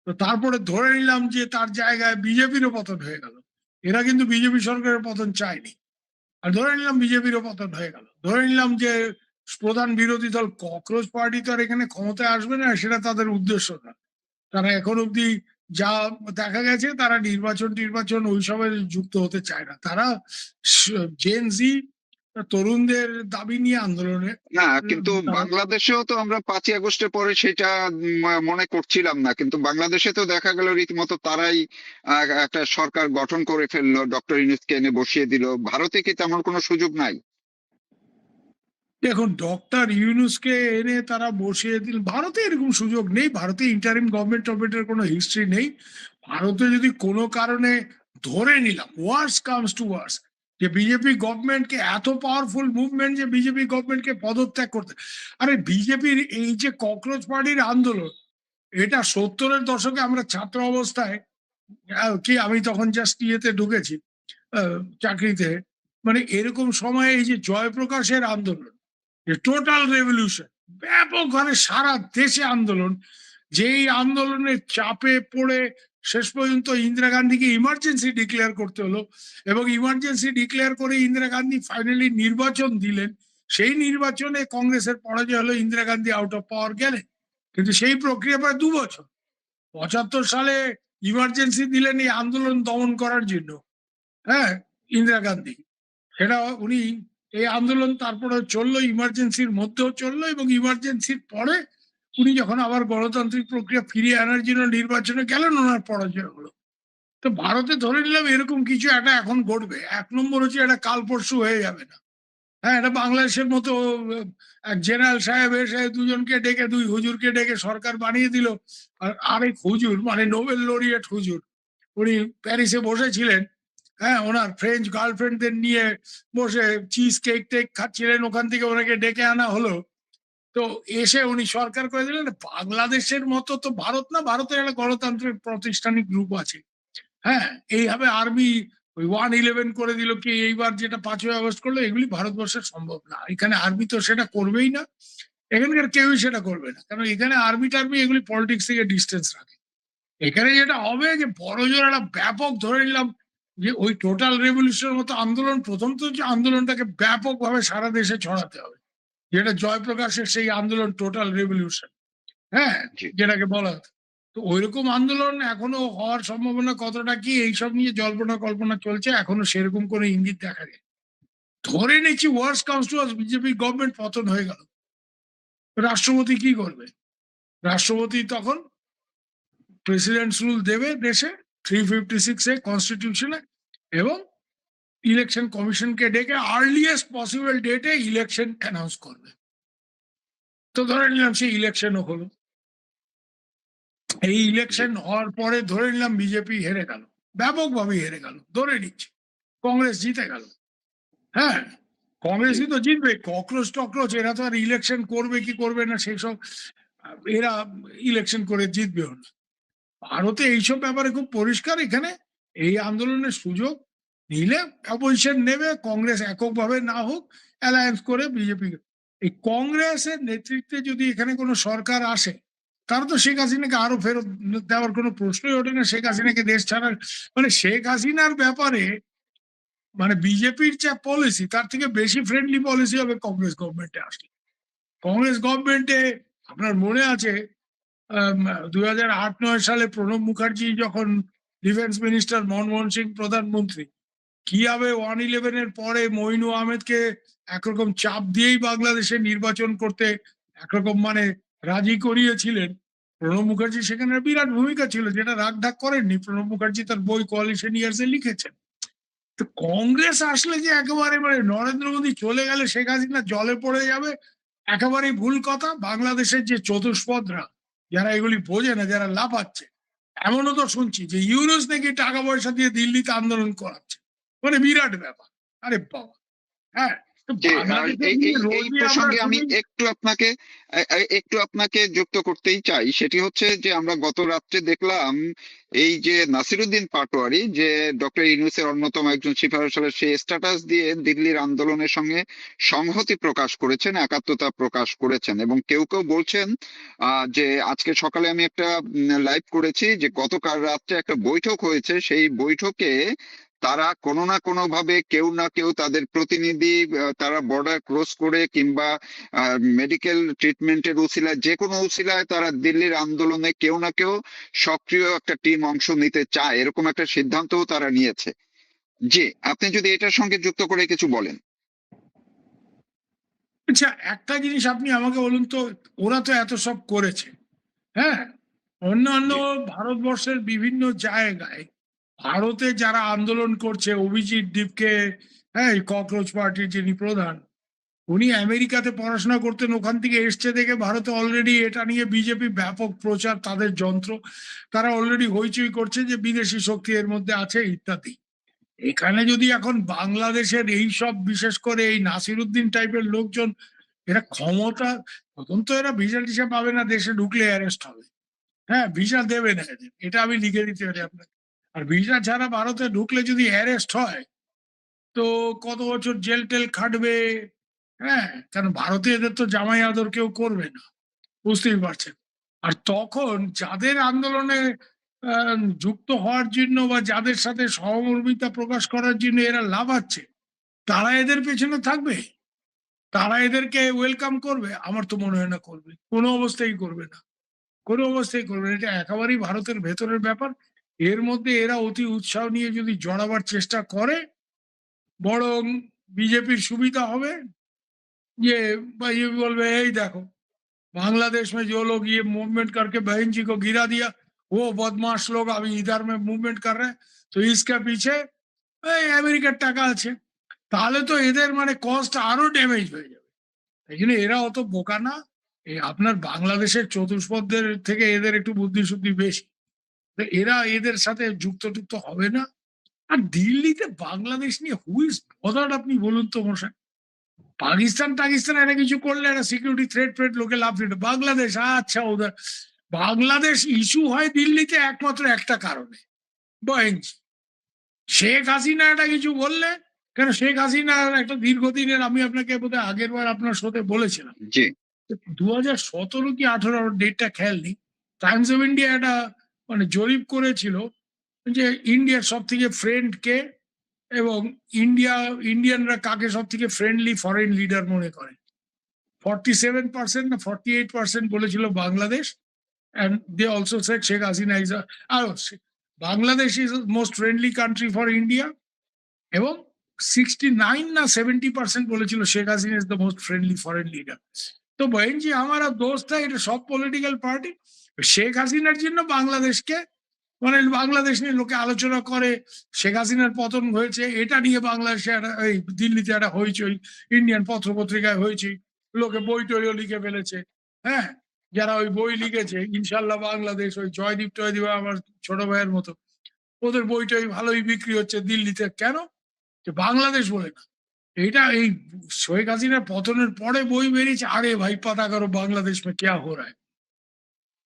তো তারপরে ধরে নিলাম যে তার জায়গায় বিজেপিরও পতন হয়ে গেল। এরা কিন্তু বিজেপি সরকারের পতন চায়নি। আর ধরে নিলাম বিজেপিরও পতন হয়ে গেল, ধরে নিলাম যে প্রধান বিরোধী দল ককরোচ পার্টি তো আর এখানে ক্ষমতায় আসবে না, সেটা তাদের উদ্দেশ্য না। তারা এখন অব্দি যা দেখা গেছে, তারা নির্বাচন ওইসবে যুক্ত হতে চায় না। তারা জেন জি তরুণদের দাবি নিয়ে আন্দোলনে। না, কিন্তু বাংলাদেশেও তো আমরা 5ই আগস্টের পরে সেটা মনে করছিলাম না, কিন্তু বাংলাদেশে তো দেখা গেল রীতিমতো তারাই একটা সরকার গঠন করে ফেললো, ডক্টর ইউনূসকে এনে বসিয়ে দিল। ভারতে কি তেমন কোনো সুযোগ নাই? দেখুন, ডক্টর ইউনূসকে এনে তারা বসিয়ে দিল, ভারতে এরকম সুযোগ নেই। ভারতে ইন্টারিম গভর্নমেন্টের কোনো হিস্ট্রি নেই। ভারতে যদি কোনো কারণে ধরে নিলাম ওয়ার্স কামস টু ওয়ার্স, যে বিজেপি গভর্নমেন্টকে এত পাওয়ারফুল মুভমেন্ট যে বিজেপি গভর্নমেন্টকে পদত্যাগ করতে, আরে বিজেপির এই যে ককরোচ পার্টির আন্দোলন, এটা 70-এর দশকে আমরা ছাত্র অবস্থায়, কি আমি তখন জাস্ট ইয়েতে ঢুকেছি, চাকরিতে, মানে এরকম সময়ে এই যে জয়প্রকাশের আন্দোলন, টোটাল রেভলিউশন, ব্যাপকভাবে সারা দেশে আন্দোলন, যেই আন্দোলনের চাপে পড়ে শেষ পর্যন্ত ইন্দিরা গান্ধীকে ইমার্জেন্সি ডিক্লেয়ার করতে হলো, এবং ইমার্জেন্সি ডিক্লেয়ার করে ইন্দিরা গান্ধী ফাইনালি নির্বাচন দিলেন। সেই নির্বাচনে কংগ্রেসের পরাজয় হলো, Indira Gandhi out of power গেলেন। কিন্তু সেই প্রক্রিয়া প্রায় 2 বছর। 75 সালে ইমার্জেন্সি দিলেন এই আন্দোলন দমন করার জন্য, হ্যাঁ, ইন্দিরা গান্ধী। সেটা উনি, এই আন্দোলন তারপরে চললো, ইমার্জেন্সির মধ্যেও চললো, এবং ইমার্জেন্সির পরে উনি যখন আবার গণতান্ত্রিক প্রক্রিয়া ফিরিয়ে আনার জন্য নির্বাচনে গেলেন, ওনার পরাজয় হলো। তো ভারতে ধরে নিলাম এরকম কিছু একটা এখন ঘটবে। 1 নম্বর হচ্ছে এটা কাল পরশু হয়ে যাবে না। হ্যাঁ, এটা বাংলাদেশের মতো এক জেনারেল সাহেব এসে 2 জনকে ডেকে, 2 হুজুরকে ডেকে সরকার বানিয়ে দিল। আর আরেক হুজুর, মানে নোবেল লরিয়েট হুজুর, উনি প্যারিসে বসেছিলেন, হ্যাঁ, ওনার ফ্রেঞ্চ গার্লফ্রেন্ডদের নিয়ে বসে চিজ কেক টেক খাচ্ছিলেন, ওখান থেকে ওনাকে ডেকে আনা হলো। তো এসে উনি সরকার করে দিলেন। বাংলাদেশের মতো তো ভারত না, ভারতের একটা গণতান্ত্রিক প্রাতিষ্ঠানিক গ্রুপ আছে, হ্যাঁ, এইভাবে আর্মি ওই 111 করে দিল, কি এইবার যেটা 5ই আগস্ট করলো, এগুলি ভারতবর্ষের সম্ভব না। এখানে আর্মি তো সেটা করবেই না, এখানকার কেউই সেটা করবে না, কারণ এখানে আর্মি টার্মি এগুলি পলিটিক্স থেকে ডিস্টেন্স রাখে। এখানে যেটা হবে যে বড় জোর একটা ব্যাপক, ধরে নিলাম যে ওই টোটাল রেভলিউশনের মতো আন্দোলন, প্রথম তো যে আন্দোলনটাকে ব্যাপকভাবে সারা দেশে ছড়াতে হবে, যেটা জয়প্রকাশের সেই আন্দোলন টোটাল রেভলিউশন, হ্যাঁ, জি। যেটাকে বলা হতো। তো ওইরকম আন্দোলন এখনো হওয়ার সম্ভাবনা কতটা কি, এইসব নিয়ে জল্পনা কল্পনা চলছে, এখনো সেরকম কোনো ইঙ্গিত দেখা যায়। ধরে নিচ্ছি worse comes to worse, BJP government পতন হয়ে গেল, রাষ্ট্রপতি কি করবে? রাষ্ট্রপতি তখন প্রেসিডেন্টস রুল দেবে দেশে, 356 কনস্টিটিউশনে, এবং ইলেকশন কমিশনকে ডেকে আর্লিয়েস্ট পসিবল ডেটে ইলেকশন অ্যানাউন্স করবে। তো ধরে নিলাম সেই ইলেকশনও হলো। এই ইলেকশন হওয়ার পরে ধরে নিলাম বিজেপি হেরে গেল, ব্যাপকভাবে হেরে গেল, ধরে নিচ্ছি কংগ্রেস জিতে গেল, হ্যাঁ, কংগ্রেসই তো জিতবে। ককরোচ টকরোচ এরা তো আর ইলেকশন করবে কি করবে না সেই সব, এরা ইলেকশন করে জিতবেও না। ভারতে এইসব ব্যাপারে খুব পরিষ্কার, এখানে এই আন্দোলনের সুযোগ নিলে অপোজিশন নেবে, কংগ্রেস এককভাবে না হোক, অ্যালায়েন্স করে বিজেপি। এই কংগ্রেসের নেতৃত্বে যদি এখানে কোনো সরকার আসে, তারা তো শেখ হাসিনাকে আরো ফেরত দেওয়ার কোনো প্রশ্নই ওঠে না, শেখ হাসিনাকে দেশ ছাড়ার, মানে শেখ হাসিনার ব্যাপারে মানে বিজেপির যা পলিসি, তার থেকে বেশি ফ্রেন্ডলি পলিসি হবে কংগ্রেস গভর্নমেন্টে আসলে। কংগ্রেস গভর্নমেন্টে আপনার মনে আছে 2008-9 সালে প্রণব মুখার্জি যখন ডিফেন্স মিনিস্টার, মনমোহন সিং প্রধানমন্ত্রী, কিভাবে 111 পরে মইনু আহমেদকে একরকম চাপ দিয়েই বাংলাদেশে নির্বাচন করতে একরকম মানে রাজি করিয়েছিলেন। প্রণব মুখার্জি সেখানে বিরাট ভূমিকা ছিল, যেটা রাগঢাক করেননি। প্রণব মুখার্জি তার বই কোয়ালিশন ইয়ার্সে লিখেছেন। তো কংগ্রেস আসলে যে একেবারে মানে নরেন্দ্র মোদী চলে গেলে শেখ হাসিনা জলে পড়ে যাবে, একেবারেই ভুল কথা। বাংলাদেশের যে চতুষ্পদরা, যারা এগুলি বোঝে না, যারা লাফাচ্ছে, এমনও তো শুনছি যে ইউনুস নাকি টাকা পয়সা দিয়ে দিল্লিতে আন্দোলন করাচ্ছে, মানে বিরাট ব্যাপার। আরে বাবা, হ্যাঁ। তো যে বাংলাদেশে এই এই নিয়ে এই রোজই আমরা প্রসঙ্গে আমি শুনি। একটু আপনাকে যুক্ত করতেই চাই। সেটি হচ্ছে যে আমরা গত রাত্রে দেখলাম এই যে নাসিরুদ্দিন পাটোয়ারি, যে ডক্টর ইউনূসের অন্যতম একজন সিফারিশ হলের, সেই স্ট্যাটাস দিয়ে দিল্লির আন্দোলনের সঙ্গে সংহতি প্রকাশ করেছেন, একাত্মতা প্রকাশ করেছেন। এবং কেউ কেউ বলছেন যে আজকে সকালে আমি একটা লাইভ করেছি যে গতকাল রাত্রে একটা বৈঠক হয়েছে, সেই বৈঠকে তারা কোনো না কোনো ভাবে কেউ না কেউ তাদের প্রতিনিধি, তারা বর্ডার ক্রস করে কিংবা মেডিকেল ট্রিটমেন্টের উসিলায়, যে কোনো উসিলায় তারা দিল্লির আন্দোলনে কেউ না কেউ সক্রিয় একটা টিম অংশ নিতে চায়, এরকম একটা সিদ্ধান্তও তারা নিয়েছে। জি, আপনি যদি এটার সঙ্গে যুক্ত করে কিছু বলেন। আচ্ছা, একটা জিনিস আপনি আমাকে বলুন তো, ওরা তো এত সব করেছে, হ্যাঁ, অন্যান্য জি ভারতবর্ষের বিভিন্ন জায়গায় ভারতে যারা আন্দোলন করছে, অভিজিৎ দীপকে, হ্যাঁ, এই ককরোচ পার্টির যিনি প্রধান, উনি আমেরিকাতে পড়াশোনা করতেন, ওখান থেকে এসছে দেখে ভারতে অলরেডি এটা নিয়ে বিজেপি ব্যাপক প্রচার, তাদের যন্ত্র, তারা অলরেডি হইচই করছে যে বিদেশি শক্তি এর মধ্যে আছে ইত্যাদি। এখানে যদি এখন বাংলাদেশের এই সব, বিশেষ করে এই নাসিরুদ্দিন টাইপের লোকজন, এরা ক্ষমতা, প্রথম তো এরা ভিসা টিসা পাবে না, দেশে ঢুকলে অ্যারেস্ট হবে, হ্যাঁ, ভিসা দেবে না এদের, এটা আমি লিখে দিতে পারি আপনাকে। আর ভিসা ছাড়া ভারতে ঢুকলে যদি অ্যারেস্ট হয়, তো কত বছর জেল টেল খাটবে, হ্যাঁ, কারণ ভারতে এদের তো জামাই আদর কেউ করবে না, বুঝতেই পারছেন। আর তখন যাদের আন্দোলনে যুক্ত হওয়ার জন্য বা যাদের সাথে সহমর্মিতা প্রকাশ করার জন্য এরা লাফাচ্ছে, তারা এদের পেছনে থাকবে, তারা এদেরকে ওয়েলকাম করবে? আমার তো মনে হয় না করবে, কোনো অবস্থায় করবে না, কোনো অবস্থায় করবে না। এটা একেবারেই ভারতের ভেতরের ব্যাপার। এর মধ্যে এরা অতি উৎসাহ নিয়ে যদি জড়াবার চেষ্টা করে, বরং বিজেপির সুবিধা হবে। যে বিজেপি বলবে, এই দেখো, बांग्लादेश में जो लोग ये मूवमेंट करके बहन जी को गिरा दिया, वो बदमाश लोग अभी इधर में मूवमेंट कर रहे हैं, तो इसके पीछे এই আমেরিকার টাকা আছে। তাহলে তো এদের মানে কস্ট আরো ড্যামেজ হয়ে যাবে। এই জন্য এরা অত বোকা না। এই আপনার বাংলাদেশের চতুষ্পদদের থেকে এদের একটু বুদ্ধি শুদ্ধি বেশি। তো এরা এদের সাথে যুক্ত টুক্ত হবে না। আর দিল্লিতে বাংলাদেশ নিয়ে হু ইজ বদার্ড, আপনি বলুন তো মশাই। পাকিস্তান একটা কিছু করলে একটা সিকিউরিটি থ্রেট ফ্রেট লোকে লাভ দিত, বাংলাদেশ আচ্ছা ওদের। বাংলাদেশ ইস্যু হয় দিল্লিতে একমাত্র একটা কারণে, বহেঞ্জ। শেখ হাসিনা একটা কিছু বললে, কেন শেখ হাসিনা একটা দীর্ঘদিনের, আমি আপনাকে বোধহয় আগের বার আপনার সাথে বলেছিলাম, জি 2017 কি 18, ডেটটা খেয়াল নেই, টাইমস অফ ইন্ডিয়া একটা মানে জরিপ করেছিল যে ইন্ডিয়ার সব থেকে ফ্রেন্ড কে, এবং ইন্ডিয়ানরা কাকে সব থেকে ফ্রেন্ডলি ফরেন লিডার মনে করে। 47% না 48% বলেছিল Bangladesh, and they also said Sheikh Hasina is Bangladesh is the most friendly country for India, এবং 69 না 70% বলেছিল Sheikh Hasina is the most friendly foreign leader. তো বহেন জি আমারা দোস্ত হয়, এটা সব পলিটিক্যাল পার্টি। শেখ হাসিনার জন্য বাংলাদেশকে মানে বাংলাদেশ নিয়ে লোকে আলোচনা করে, শেখ হাসিনার পতন হয়েছে এটা নিয়ে বাংলাদেশে একটা, এই দিল্লিতে একটা হইচই, ইন্ডিয়ান পত্র পত্রিকায় হইচই, লোকে বই টইও লিখে ফেলেছে, হ্যাঁ, যারা ওই বই লিখেছে ইনশাল্লাহ বাংলাদেশ, ওই জয়দীপ টয়দীপ আমার ছোট ভাইয়ের মতো, ওদের বই টই ভালোই বিক্রি হচ্ছে দিল্লিতে। কেন? যে বাংলাদেশ বলে না, এটা এই শেখ হাসিনার পতনের পরে বই বেরিয়েছে, আরে ভাই পাতা করো বাংলাদেশ মে ক্যা হো রা হ্যায়।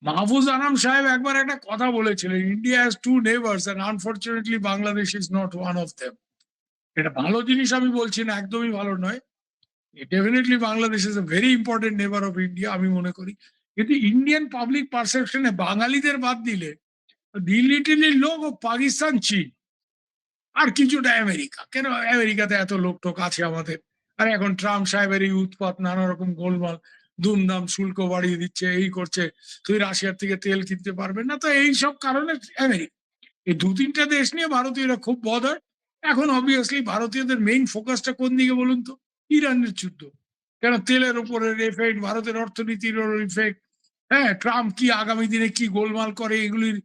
মাহফুজ আনাম সাহেব একবার একটা কথা বলেছিলেন, India has two neighbours and unfortunately Bangladesh is not one of them. এটা ভালো জিনিস আমি বলছি না, একদমই ভালো নয়। Definitely Bangladesh is a very important neighbour of India, আমি মনে করি। কিন্তু ইন্ডিয়ান পাবলিক পারসেপশনে বাঙালিদের বাদ দিলে দিল্লি টিল্লির লোক ও পাকিস্তান, চীন, আর কিছুটা আমেরিকা। কেন আমেরিকাতে এত লোক টোক আছে আমাদের, আর এখন ট্রাম্প সাহেবের এই উৎপাত, নানা রকম গোলমাল, দুমদাম শুল্ক বাড়িয়ে দিচ্ছে, এই করছে, তুই রাশিয়ার থেকে তেল কিনতে পারবে না, তো এইসব কারণে আমেরিকা, এই দু তিনটা দেশ নিয়ে ভারতীয়রা খুব বদার। এখন অবভিয়াসলি ভারতীয়দের মেইন ফোকাসটা কোন দিকে বলুন তো? ইরানের যুদ্ধ। কেন তেলের উপরের এফেক্ট, ভারতের অর্থনীতির ইফেক্ট, হ্যাঁ, ট্রাম্প কি আগামী দিনে কি গোলমাল করে এগুলির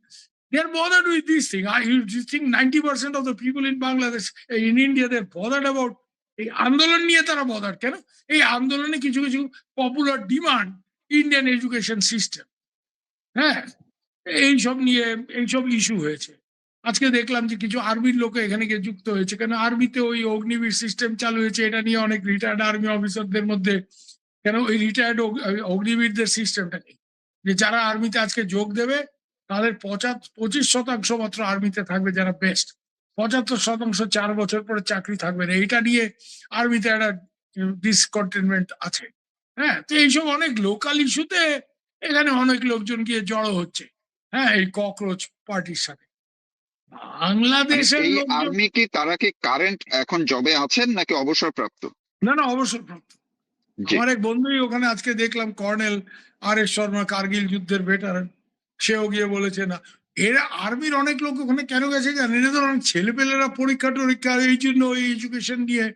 they are bothered with this thing. You think 90% of the people in Bangladesh, in India, they're bothered about এই আন্দোলন নিয়ে তারা bothered কেন? এই আন্দোলনে কিছু কিছু popular demand Indian education system, হ্যাঁ, এইসব নিয়ে এইসব ইস্যু হয়েছে। আজকে দেখলাম যে কিছু আর্মির লোক এখানে গিয়ে যুক্ত হয়েছে, কেন আর্মিতে ওই অগ্নিবীর সিস্টেম চালু হয়েছে, এটা নিয়ে অনেক রিটায়ার্ড আর্মি অফিসারদের মধ্যে কেন ওই রিটায়ার্ড অগ্নিবীরদের সিস্টেমটা নেই, যে যারা আর্মিতে আজকে যোগ দেবে তাদের 25% মাত্র আর্মিতে থাকবে যারা বেস্ট, 75% 4 বছর পরে চাকরি থাকবে না। এইটা নিয়ে আর্মিতে একটা ডিসকন্টেনমেন্ট আছে। হ্যাঁ, তো এইসব অনেক লোকাল ইস্যুতে এখানে অনেক লোকজন গিয়ে জড়ো হচ্ছে, হ্যাঁ, এই ককরোচ পার্টির সাথে। মানে বাংলাদেশের এই লোকজন আর্মি কি তারা কি কারেন্ট এখন জবে আছেন নাকি অবসরপ্রাপ্ত? না অবসরপ্রাপ্ত। জি। আমার এক বন্ধুই ওখানে আজকে দেখলাম, কর্নেল আর এস শর্মা, কার্গিল যুদ্ধের ভেটারান, সেও গিয়ে বলেছে না এরা আর্মির অনেক লোক ওখানে কেন গেছে জানেন? এরা তো অনেক ছেলেপেলেরা পরীক্ষা টরীক্ষা এই জন্য ওই এডুকেশন নিয়ে।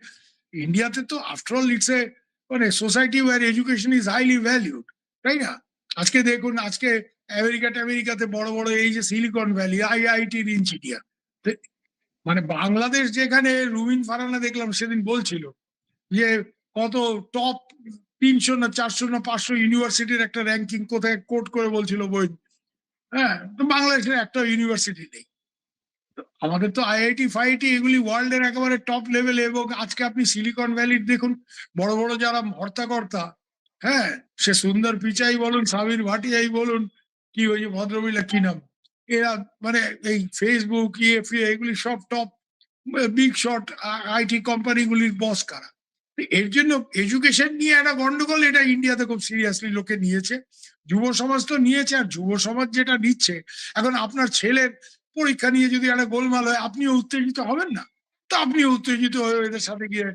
ইন্ডিয়াতে তো আফটারঅল ইটস এ মানে society where education is highly valued, তাই না? আজকে দেখুন, আজকে আমেরিকাতে বড় বড় এই যে সিলিকন ভ্যালি, আইআইটির ইঞ্জিনিয়ার, মানে বাংলাদেশ যেখানে রুমিন ফারানা দেখলাম সেদিন বলছিল যে কত টপ 300 না 400 না 500 ইউনিভার্সিটির একটা র্যাঙ্কিং কোথায় কোট করে বলছিল বই। হ্যাঁ, তো বাংলাদেশের একটা ইউনিভার্সিটি নেই। তো আমাদের তো আইআইটি ফাইআইটি এগুলি ওয়ার্ল্ড এর একেবারে টপ লেভেলে। এবং আজকে আপনি সিলিকন ভ্যালির দেখুন বড় বড় যারা হর্তাকর্তা, হ্যাঁ, সে সুন্দর পিচাই বলুন, সাবির ভাটিয়াই বলুন, কি ওই যে ভদ্রমহিলা কি নাম, এরা মানে এই ফেসবুক ইএফএ এগুলি সব টপ বিগ শট আইটি কোম্পানিগুলির বস কারা। এর জন্য এডুকেশন নিয়ে একটা গন্ডগোল, এটা ইন্ডিয়াতে খুব সিরিয়াসলি লোকে নিয়েছে, যুব সমাজ তো নিয়েছে। আর যুব সমাজ যেটা নিচ্ছে, এখন আপনার ছেলের পরীক্ষা নিয়ে যদি একটা গোলমাল হয়, আপনিও উত্তেজিত হবেন না? তো আপনিও উত্তেজিত হয়ে এদের সাথে গিয়ে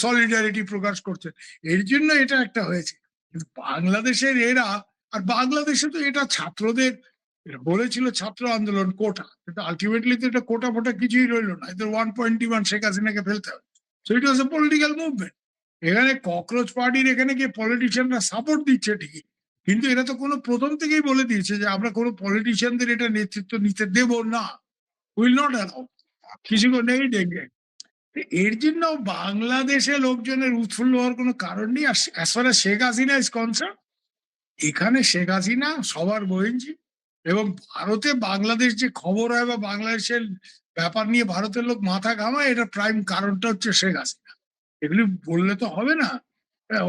সলিডারিটি প্রকাশ করছেন। এর জন্য এটা একটা হয়েছে। কিন্তু বাংলাদেশের এরা, আর বাংলাদেশে তো এটা ছাত্রদের, এটা বলেছিল ছাত্র আন্দোলন কোটা, কিন্তু আলটিমেটলি তো এটা কোটা ফোটা কিছুই রইলো না। এদের 1.1 শেখ হাসিনাকে ফেলতে হবে। So it was a political movement. এখানে ককরোচ পার্টির এখানে গিয়ে পলিটিশিয়ানরা সাপোর্ট দিচ্ছে ঠিকই, কিন্তু এরা তো কোনো প্রথম থেকেই বলে দিয়েছে যে আমরা কোনো পলিটিশিয়ানদের এটা নেতৃত্ব নিতে দেব না, উইল নট অ্যালাউ, কিছু নেই দেখবে। এর জন্য বাংলাদেশে লোকজনের উৎফুল্ল হওয়ার কোনো কারণ নেই। আর as far as Sheikh Hasina is concern, এখানে শেখ হাসিনা সবার বহিঞ্জি। এবং ভারতে বাংলাদেশ যে খবর হয় বা বাংলাদেশের ব্যাপার নিয়ে ভারতের লোক মাথা ঘামায়, এটা প্রাইম কারণটা হচ্ছে শেখ হাসিনা। এগুলি বললে তো হবে না।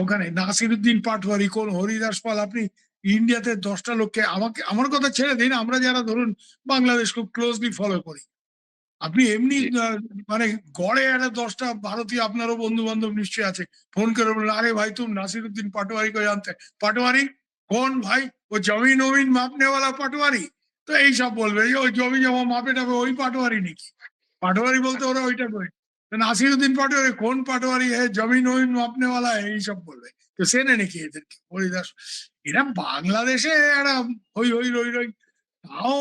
ওখানে নাসিরুদ্দিন পাটোয়ারি, কোন হরিদাস পাল, আপনি ইন্ডিয়াতে 10টা লোককে, আমার কথা ছেড়ে দিন, আমরা যারা ধরুন বাংলাদেশ খুব ক্লোজলি ফলো করি, আপনি এমনি জি। মানে গড়ে একটা 10টা ভারতীয় আপনারও বন্ধু বান্ধব নিশ্চয়ই আছে, ফোন করে বললেন আরে ভাই তুম নাসিরুদ্দিন পাটোয়ারি को जानते हैं? পাটোয়ারি কোন ভাই? ও জমিন ওমিন মাপনে वाला পাটোয়ারি। তো এইসব বলবে যে ওই জমি জমা মাপে টাপে ওই পাটোয়ারি নাকি? পাটোয়ারি বলতে ওরা ওইটা করে। নাসিরুদ্দিন পাটোয়ারি কোন পাটোয়ারি है জমিন ওমিন মাপনে वाला है, এইসব বলবে। তো চেনে নাকি এদেরকে হরিদাস? এরা বাংলাদেশে এরা হই হই রই রই। তাও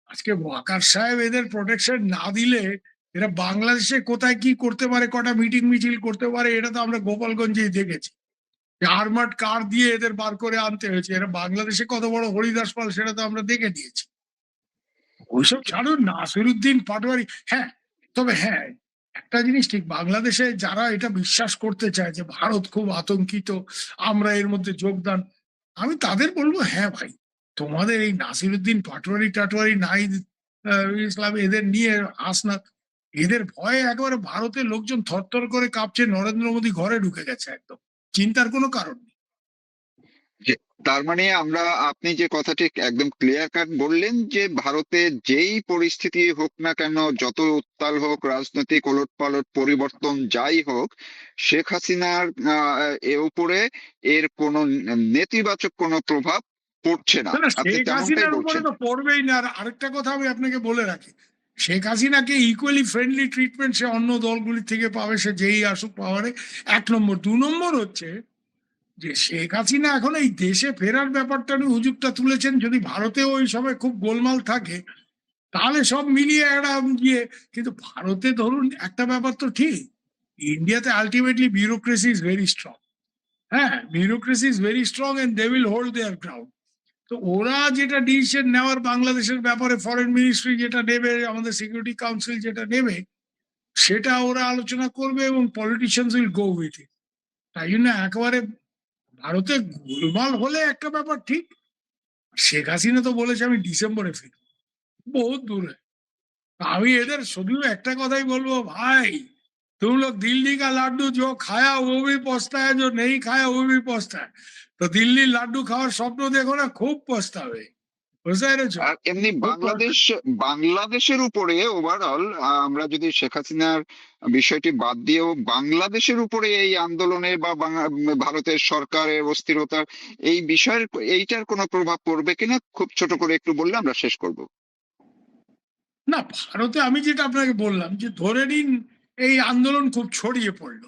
আজকে ওয়াকার সাহেব এদের প্রোটেকশন না দিলে এরা বাংলাদেশে কোথায় কি করতে পারে, কটা মিটিং মিছিল করতে পারে, এটা তো আমরা গোপালগঞ্জেই দেখেছি। আর্মার্ড কার দিয়ে এদের বার করে আনতে হয়েছে। এরা বাংলাদেশে কত বড় হরিদাস পাল সেটা তো আমরা দেখে নিয়েছি। ওইসব ছাড়ুন, নাসিরুদ্দিন পাটোয়ারি, হ্যাঁ, তবে হ্যাঁ, একটা জিনিস ঠিক, বাংলাদেশে যারা এটা বিশ্বাস করতে চায় যে ভারত খুব আতঙ্কিত, আমরা এর মধ্যে যোগদান, আমি তাদের বলবো হ্যাঁ ভাই, তোমাদের এই নাসিরুদ্দিন পাটোয়ারি টাটোয়ারি নাহিদ ইসলাম এদের নিয়ে আসনা, এদের ভয়ে একেবারে ভারতের লোকজন থরথর করে কাঁপছে, নরেন্দ্র মোদী ঘরে ঢুকে গেছে, একদম চিন্তার কোনো কারণ নেই। যে তার মানে আমরা, আপনি যে কথাটি একদম ক্লিয়ার কাট বললেন যে ভারতে যেই পরিস্থিতি হোক না কেন, যত উত্তাল হোক, রাজনৈতিক ওলটপালট পরিবর্তন যাই হোক, শেখ হাসিনার এর উপরে এর কোনো নেতিবাচক কোনো প্রভাব পড়ছে না, না না, আপনি শেখ তেমনটাই হাসিনার উপরে বলছেন। তো পড়বেই না। আর আরেকটা কথা আমি আপনাকে বলে রাখি, শেখ হাসিনাকে ইকুয়ালি ফ্রেন্ডলি ট্রিটমেন্ট সে অন্য দলগুলি থেকে পাবে, সে যেই আসুক পাওয়ারে। 1 নম্বর। 2 নম্বর হচ্ছে যে শেখ হাসিনা এখন এই দেশে ফেরার ব্যাপারটা নিয়ে হুজুগটা তুলেছেন। যদি ভারতেও ওই সময় খুব গোলমাল থাকে, তাহলে সব মিলিয়ে একটা ইয়ে। কিন্তু ভারতে ধরুন একটা ব্যাপার তো ঠিক, ইন্ডিয়াতে ultimately bureaucracy is very strong. হ্যাঁ, bureaucracy is very strong and they will hold their ground. তো ওরা যেটা ডিসিশন নেওয়ার বাংলাদেশের ব্যাপারে, ফরেন মিনিস্ট্রি যেটা নেবে, আমাদের সিকিউরিটি কাউন্সিল যেটা নেবে, সেটা ওরা আলোচনা করবে এবং politicians will go with it. তাই জন্য একেবারে ভারতে গোলমাল হলে একটা ব্যাপার ঠিক, শেখ হাসিনা তো বলেছে আমি ডিসেম্বরে ফিরব, বহুত দূরে। আমি এদের শুধু একটা কথাই বলবো, ভাই तुम लोग दिल्ली का लाडू जो खाया वो भी पछता है, जो नहीं खाया वो भी पछता है। তো দিল্লি লাড্ডু খাওয়ার স্বপ্ন দেখো না, খুব পস্তাবে, বুঝতে পেরেছো? আর এমনি খুব পস্তাবে। বাংলাদেশের উপরে ওভারঅল আমরা যদি শেখ হাসিনার বিষয়টি বাদ দিয়েও বাংলাদেশের উপরে এই আন্দোলনের বা ভারতের সরকারের অস্থিরতার এই বিষয়ের এইটার কোনো প্রভাব পড়বে কিনা খুব ছোট করে একটু বললে আমরা শেষ করব। না, ভারতে আমি যেটা আপনাকে বললাম যে ধরে নিন এই আন্দোলন খুব ছড়িয়ে পড়লো,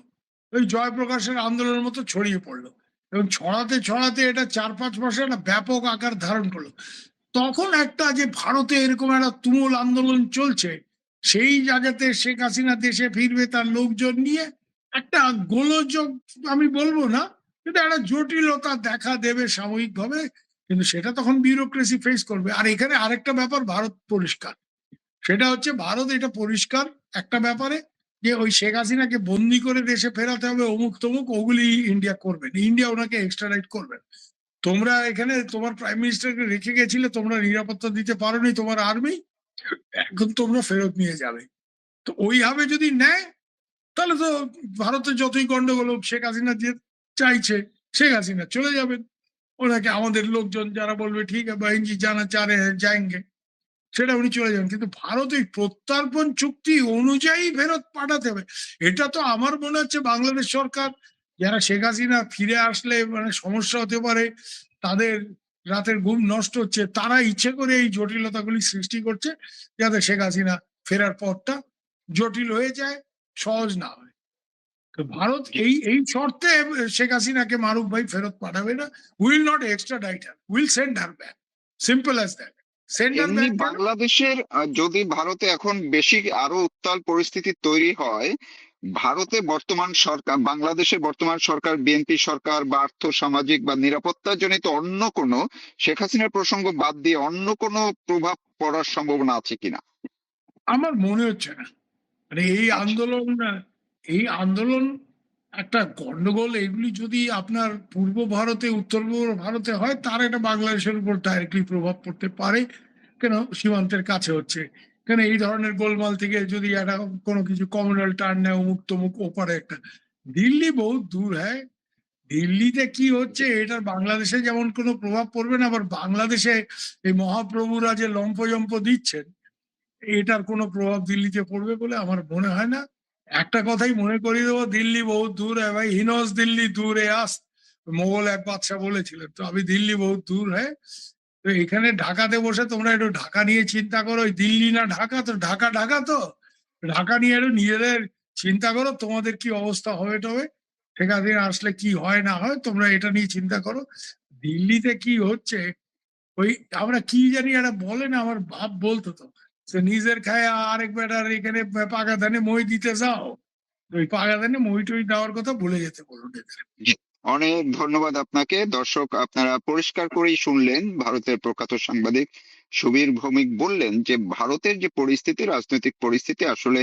ওই জয়প্রকাশের আন্দোলনের মতো ছড়িয়ে পড়লো, এবং ছড়াতে ছড়াতে এটা 4-5 মাসে একটা ব্যাপক আকার ধারণ করলো। তখন একটা যে ভারতে এরকম একটা তুমুল আন্দোলন চলছে, সেই জায়গাতে শেখ হাসিনা দেশে ফিরবে তার লোকজন নিয়ে, একটা গোলযোগ আমি বলবো না, কিন্তু একটা জটিলতা দেখা দেবে সাময়িকভাবে। কিন্তু সেটা তখন ব্যুরোক্রেসি ফেস করবে। আর এখানে আরেকটা ব্যাপার ভারত পরিষ্কার, সেটা হচ্ছে ভারত এটা পরিষ্কার একটা ব্যাপারে, যে ওই শেখ হাসিনাকে বন্দি করে দেশে ফেরাতে হবে অমুক তমুক, ওগুলি ইন্ডিয়া করবে না। ইন্ডিয়া ওনাকে এক্সট্রাডাইট করবে না। তোমরা এখানে তোমার প্রাইম মিনিস্টারকে রেখে গেছিলে, তোমরা নিরাপত্তা দিতে পারোনি তোমার আর্মি, এখন তোমরা ফেরত নিয়ে যাবে। তো ওইভাবে যদি নেয় তাহলে তো ভারতে যতই গন্ডগোল হোক, শেখ হাসিনা যে চাইছে শেখ হাসিনা চলে যাবেন, ওনাকে আমাদের লোকজন যারা বলবে ঠিক আছে বাহিনী জানা চারে যায়গে, সেটা উনি চলে যাবেন। কিন্তু ভারত এই প্রত্যর্পণ চুক্তি অনুযায়ী ফেরত পাঠাতে হবে। এটা তো আমার মনে হচ্ছে বাংলাদেশ সরকার, যারা শেখ হাসিনা ফিরে আসলে মানে সমস্যা হতে পারে, তাদের রাতের ঘুম নষ্ট হচ্ছে, তারা ইচ্ছে করে এই জটিলতাগুলি সৃষ্টি করছে, যাতে শেখ হাসিনা ফেরার পথটা জটিল হয়ে যায়, সহজ না হয়। তো ভারত এই এই শর্তে শেখ হাসিনাকে মারুফ ভাই ফেরত পাঠাবে না। Will not extradite her, will send her back, simple as that. Send her এমনি ব্যাক কেন? বাংলাদেশের যদি ভারতে এখন বেশি আরো উত্তাল পরিস্থিতি তৈরি হয়, ভারতে বর্তমান সরকার, বাংলাদেশের বর্তমান সরকার, বিএনপি সরকার বা আর্থ সামাজিক বা নিরাপত্তা জনিত অন্য কোনো, শেখ হাসিনার প্রসঙ্গ বাদ দিয়ে অন্য কোনো প্রভাব পড়ার সম্ভাবনা আছে কিনা? আমার মনে হচ্ছে না। মানে আচ্ছা, এই আন্দোলন একটা গন্ডগোল, এগুলি যদি আপনার পূর্ব ভারতে উত্তর পূর্ব ভারতে হয়, তার একটা বাংলাদেশের উপর ডাইরেক্টলি প্রভাব পড়তে পারে। কেন? সীমান্তের কাছে হচ্ছে, কেন এই ধরনের গোলমাল থেকে যদি একটা কোনো কিছু কমিউনাল টার্ন নেয় অমুক তমুক ওপারে একটা। দিল্লি বহুত দূর হ্যাঁ, দিল্লিতে কি হচ্ছে এটার বাংলাদেশে যেমন কোনো প্রভাব পড়বে না, আবার বাংলাদেশে এই মহাপ্রভুরা যে লম্ফজম্প দিচ্ছেন, এটার কোনো প্রভাব দিল্লিতে পড়বে বলে আমার মনে হয় না। একটা কথাই মনে করিয়ে দেবো, দিল্লি বহুত দূর হ্যাঁ ভাই, হিনস দিল্লি দূরে আস, মোগল এক বাদশাহ বলেছিলেন। তো আমি দিল্লি বহুত দূর হ্যাঁ। তো এখানে ঢাকাতে বসে তোমরা একটু ঢাকা নিয়ে চিন্তা করো, ওই দিল্লি না ঢাকা, তো ঢাকা ঢাকা তো, ঢাকা নিয়ে একটু নিজেদের চিন্তা করো তোমাদের কি অবস্থা হবে টবে, সেখানে আসলে কি হয় না হয় তোমরা এটা নিয়ে চিন্তা করো। দিল্লিতে কি হচ্ছে, ওই আমরা কি জানি একটা বলে না, আমার বাপ বলতো তো, সে নিজের খায় আরেক বেটার এখানে পাকা ধানে মই দিতে যাও, ওই পাকা ধানে মই টই দেওয়ার কথা ভুলে যেতে বলুন এদের। জি, অনেক ধন্যবাদ আপনাকে। দর্শক, আপনারা পরিষ্কার করেই শুনলেন, ভারতের প্রখ্যাত সাংবাদিক সুবীর ভৌমিক বললেন যে ভারতের যে পরিস্থিতি, রাজনৈতিক পরিস্থিতি আসলে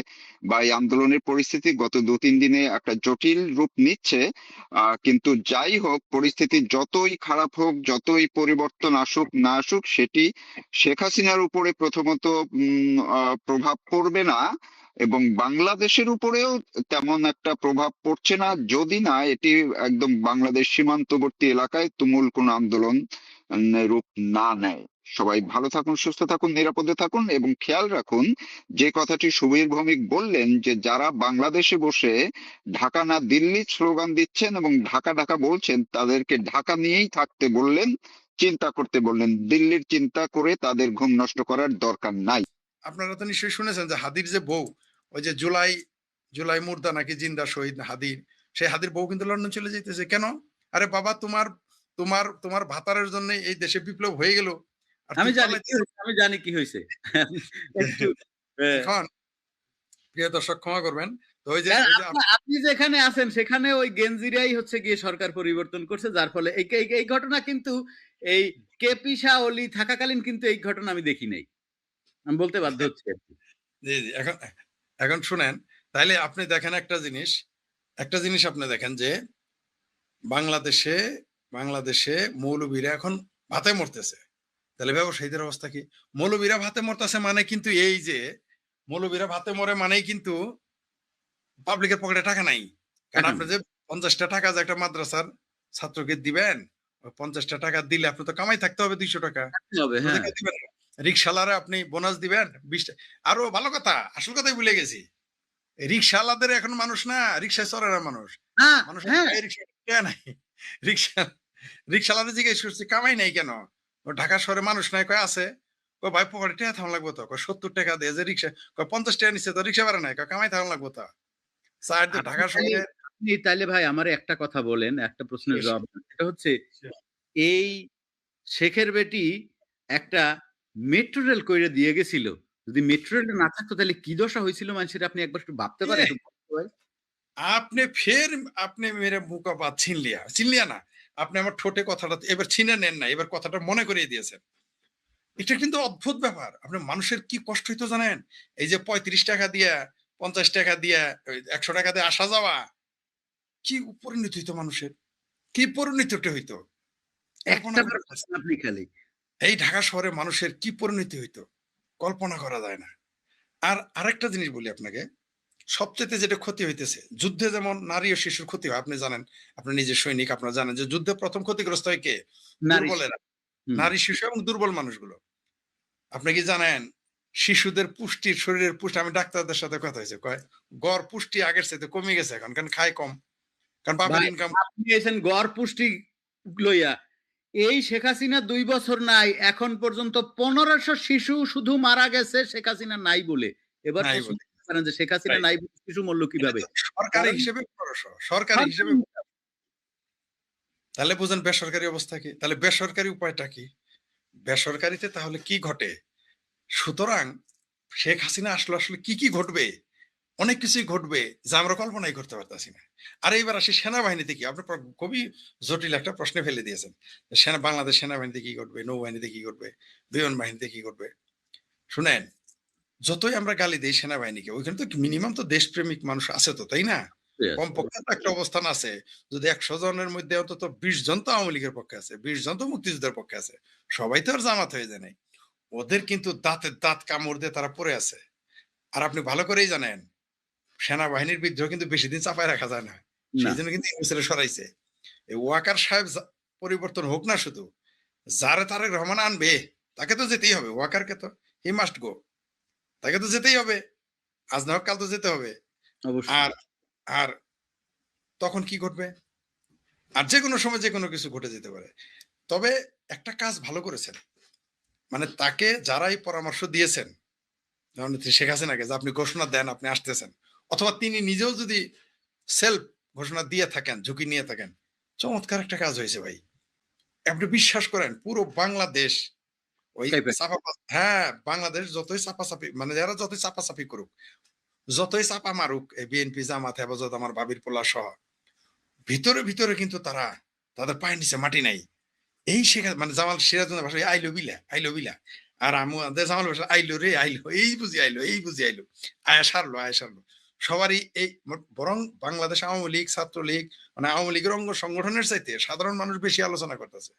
বা এই আন্দোলনের পরিস্থিতি গত 2-3 দিনে একটা জটিল রূপ নিচ্ছে। কিন্তু যাই হোক, পরিস্থিতি যতই খারাপ হোক, যতই পরিবর্তন আসুক না আসুক, সেটি শেখ হাসিনার উপরে প্রথমত প্রভাব পড়বে না, এবং বাংলাদেশের উপরেও তেমন একটা প্রভাব পড়ছে না, যদি না এটি একদম বাংলাদেশ সীমান্তবর্তী এলাকায় তুমুল কোন আন্দোলন রূপ না নেয়। সবাই ভালো থাকুন, সুস্থ থাকুন, নিরাপদে থাকুন, এবং খেয়াল রাখুন যে কথাটি সুবীর ভৌমিক বললেন, যে যারা বাংলাদেশে বসে ঢাকা না দিল্লি স্লোগান দিচ্ছেন এবং ঢাকা ঢাকা বলছেন, তাদেরকে ঢাকা নিয়েই থাকতে বললেন, চিন্তা করতে বললেন। দিল্লির চিন্তা করে তাদের ঘুম নষ্ট করার দরকার নাই। আপনারা তো নিশ্চয়ই শুনেছেন যে হাদির যে বউ, ওই যে জুলাই জুলাই মুর্দা নাকি জিন্দা শহীদ হাদির, সেই হাদির বউ কিন্তু লন্ডন চলে যেতেছে। কেন? আরে বাবা, তোমার তোমার তোমার ভাতারের জন্য এই দেশে বিপ্লব হয়ে গেল, আর আমি তুই জানি কি পালাইতে হয়েছে, আমি জানি কি হয়েছে। একটু এখন প্রিয় দর্শক ক্ষমা করবেন। তো ওই যে কারণ ওই যে আপনি যেখানে আছেন সেখানে ওই গেঞ্জিরাই হচ্ছে গিয়ে সরকার পরিবর্তন করছে, যার ফলে এই ঘটনা কিন্তু এই কেপি শাহ ওলি থাকাকালীন কিন্তু এই ঘটনা আমি দেখি নাই। আমি বলতে বাধ্য হচ্ছি আরকি। জি, জি। এখন এখন শুনেন, তাইলে আপনি দেখেন একটা জিনিস আপনি দেখেন যে বাংলাদেশে বাংলাদেশে মৌলবীরা এখন ভাতে মরতেছে। তাহলে ব্যবসায়ীদের অবস্থা কি? মৌলবীরা ভাতে মরতেছে মানে কিন্তু এই যে মৌলবীরা ভাতে মরে মানেই কিন্তু পাবলিকের পকেটে টাকা নাই। কারণ টাকা আপনি নেই। যে ৳৫০ যে একটা মাদ্রাসার ছাত্রকে দিবেন, ওই ৳৫০ দিলে আপনার তো কামাই থাকতে হবে ৳২০০। থাকতে হবে, হ্যাঁ। ওদেরকে দিবেন না। রিক্শাওয়ালারে আপনি বোনাস দিবেন ২০ আরো ভালো কথা, আসল কথাই ভুলে গেছি। রিক্শাওয়ালাদের এখন মানুষ না, রিক্সায় চড়ে না মানুষ। না, মানুষের হ্যাঁ। গায়ে রিক্সা টেয়া নাই। রিক্সা রিক্শাওয়ালারে জিজ্ঞেস করছি, "কামাই নাই কেন?" ও ঢাকা শহরে মানুষ নাই, কয় আছে। কয় ভাই পকেটে টেহা থাকুন লাগবো তো। কয় ৳৭০ দিয়ে যে রিক্সা, কয় ৳৫০ নিচ্ছে তো রিক্সা ভাড়া নাই। কয় কামাই থাকুন লাগবো তো। চায়ের তো ঢাকা শহরে আপনি তাইলে ভাই আমারে একটা কথা বলেন, একটা প্রশ্নের শেষ। জবাব দেন। সেটা হচ্ছে শেষ। এই শেখের বেটি একটা মেট্রো রেল কইরে দিয়ে গেছিল। যদি মেট্রো রেলটা না থাকতো তাহলে কি দশা হইছিল মানুষের, আপনি একবার একটু ভাবতে পারেন? এহ! একটু ভাবতে পারেন? আপনি ফের আপনি মেরে মুকা বাত ছিনলিয়া। ছিনলিয়া না। আপনি আমার ঠোঁটে কথাটা এবার ছিনে নেন না। এবার কথাটা মনে করিয়ে দিয়েছেন। এটা কিন্তু অদ্ভুত ব্যাপার। আপনার মানুষের কি কষ্ট হইতো জানেন? এই যে ৳৩৫ দিয়া, ৳৫০ দিয়া, ওই ৳১০০ দিয়ে আসা যাওয়া, কি পরিণতি হইতো মানুষের? কি পরিণতিটা হইতো? কল্পনা একটাবার করতে পারছেন? ভাবছেন আপনি খালি। এই ঢাকা শহরে মানুষের কি পরিণতি হইতো? কল্পনা করা যায় না। আর আরেকটা জিনিস বলি আপনাকে, সবচাইতে যেটা ক্ষতি হইতেছে, যুদ্ধে যেমন নারী ও শিশুর ক্ষতি হয়, আপনি জানেন, আপনি নিজে সৈনিক, আপনারা জানেন যে যুদ্ধে ১ম ক্ষতিগ্রস্ত হয় কে? নারী দুর্বলেরা। হুম। নারী, শিশু এবং দুর্বল মানুষগুলো। আপনি কি জানেন শিশুদের পুষ্টির শরীরের পুষ্টি, আমি ডাক্তারদের সাথে কথা হয়েছে, কয় গড় পুষ্টি আগের চাইতে কমে গেছে এখন, কারণ খায় কম, কারণ বাপের ভাই ইনকাম। আপনি এসেন গড় পুষ্টি লইয়া। এই শেখ হাসিনা ২ বছর নাই। এখন পর্যন্ত ১৫০০ শিশু শুধু মারা গেছে শেখ হাসিনা নাই বলে। এবার নাই প্রশ্ন বলে, করতে পারেন যে শেখ হাসিনা রাইট। নাই বলে শিশু মরল এটা কিভাবে? তো সরকারি কারণ হিসেবে ১৫০০, সরকারি হিসেবে। সরকারি তাহলে বুঝেন বেসরকারি অবস্থা কি? তাহলে বেসরকারি উপায়টা কি? বেসরকারিতে তাহলে কি ঘটে? সুতরাং শেখ হাসিনা আসলে আসলে কি ঘটবে? অনেক কিছুই ঘটবে যা আমরা কল্পনাই করতে পারতেছি না। আর এইবার আসি সেনাবাহিনীতে কি? আপনি খুবই জটিল একটা প্রশ্নে ফেলে দিয়েছেন। বাংলাদেশ সেনাবাহিনীতে কি ঘটবে? নৌবাহিনীতে কি ঘটবে? বিমান বাহিনীতে কি ঘটবে? শুনেন, যতই আমরা গালি দেই সেনাবাহিনীকে, ওইখানে তো মিনিমাম তো দেশপ্রেমিক মানুষ আছে তো, তাই না? আছে। কমপক্ষে তো একটা অবস্থান আছে। যদি ১০০ জনের মধ্যে অন্তত ২০ জন তো আওয়ামী লীগের পক্ষে আছে, ২০ জন তো মুক্তিযুদ্ধের পক্ষে আছে। সবাই তো আর জামাত হয়ে যায় নাই। ওদের কিন্তু দাঁতে দাঁত কামড় দিয়ে তারা পড়ে আছে। আর আপনি ভালো করেই জানেন, সেনাবাহিনীর বিদ্রোহ কিন্তু বেশিদিন চাপায় রাখা যায় না। না, সেইজন্য কিন্তু ইউনূসরে সরাইছে। এই ওয়াকার সাহেব পরিবর্তন হোক না শুধু, যারে তারেক রহমান আনবে, তাকে তো যেতেই হবে। ওয়াকারকে তো হি মাস্ট গো। তাকে তো যেতেই হবে। আজ না হোক কাল তো যেতে হবে। অবশ্যই। আর আর তখন কি ঘটবে? আর যেকোনো সময় যেকোনো কিছু ঘটে যেতে পারে। তবে একটা কাজ ভালো করেছেন। মানে তাকে যারা এই পরামর্শ দিয়েছেন, যেমন শেখ হাসিনাকে, যে আপনি ঘোষণা দেন আপনি আসতেছেন। অথবা তিনি নিজেও যদি সেলফ ঘোষণা দিয়ে থাকেন, ঝুঁকি নিয়ে থাকেন, চমৎকার একটা কাজ হয়েছে ভাই। আপনি বিশ্বাস করেন পুরো বাংলাদেশ ওই কাইপা হ্যাঁ, বাংলাদেশ যতই চাপাচাপি, মানে যারা যতই চাপাচাপি করুক, যতই চাপা মারুক, এই বিএনপি, জামাত, হেফাজত, আমার ভাবির পোলা সহ, ভিতরে কিন্তু তারা, তাদের পায়ের নিচে মাটি নাই। এই মানে জামাল সিরাজুদ্দৌলার ভাষায় আইলো বিলা, আইলো বিলা। আর আমাদের জামাল ভাষা আইলো রে আইলো, এই বুঝি আইলো। আয়া সারলো। সবারই এই বরং বাংলাদেশ আওয়ামী লীগ, ছাত্রলীগ, মানে আওয়ামী লীগের অঙ্গ সংগঠনের চাইতে সাধারণ মানুষ বেশি আলোচনা করতেছে।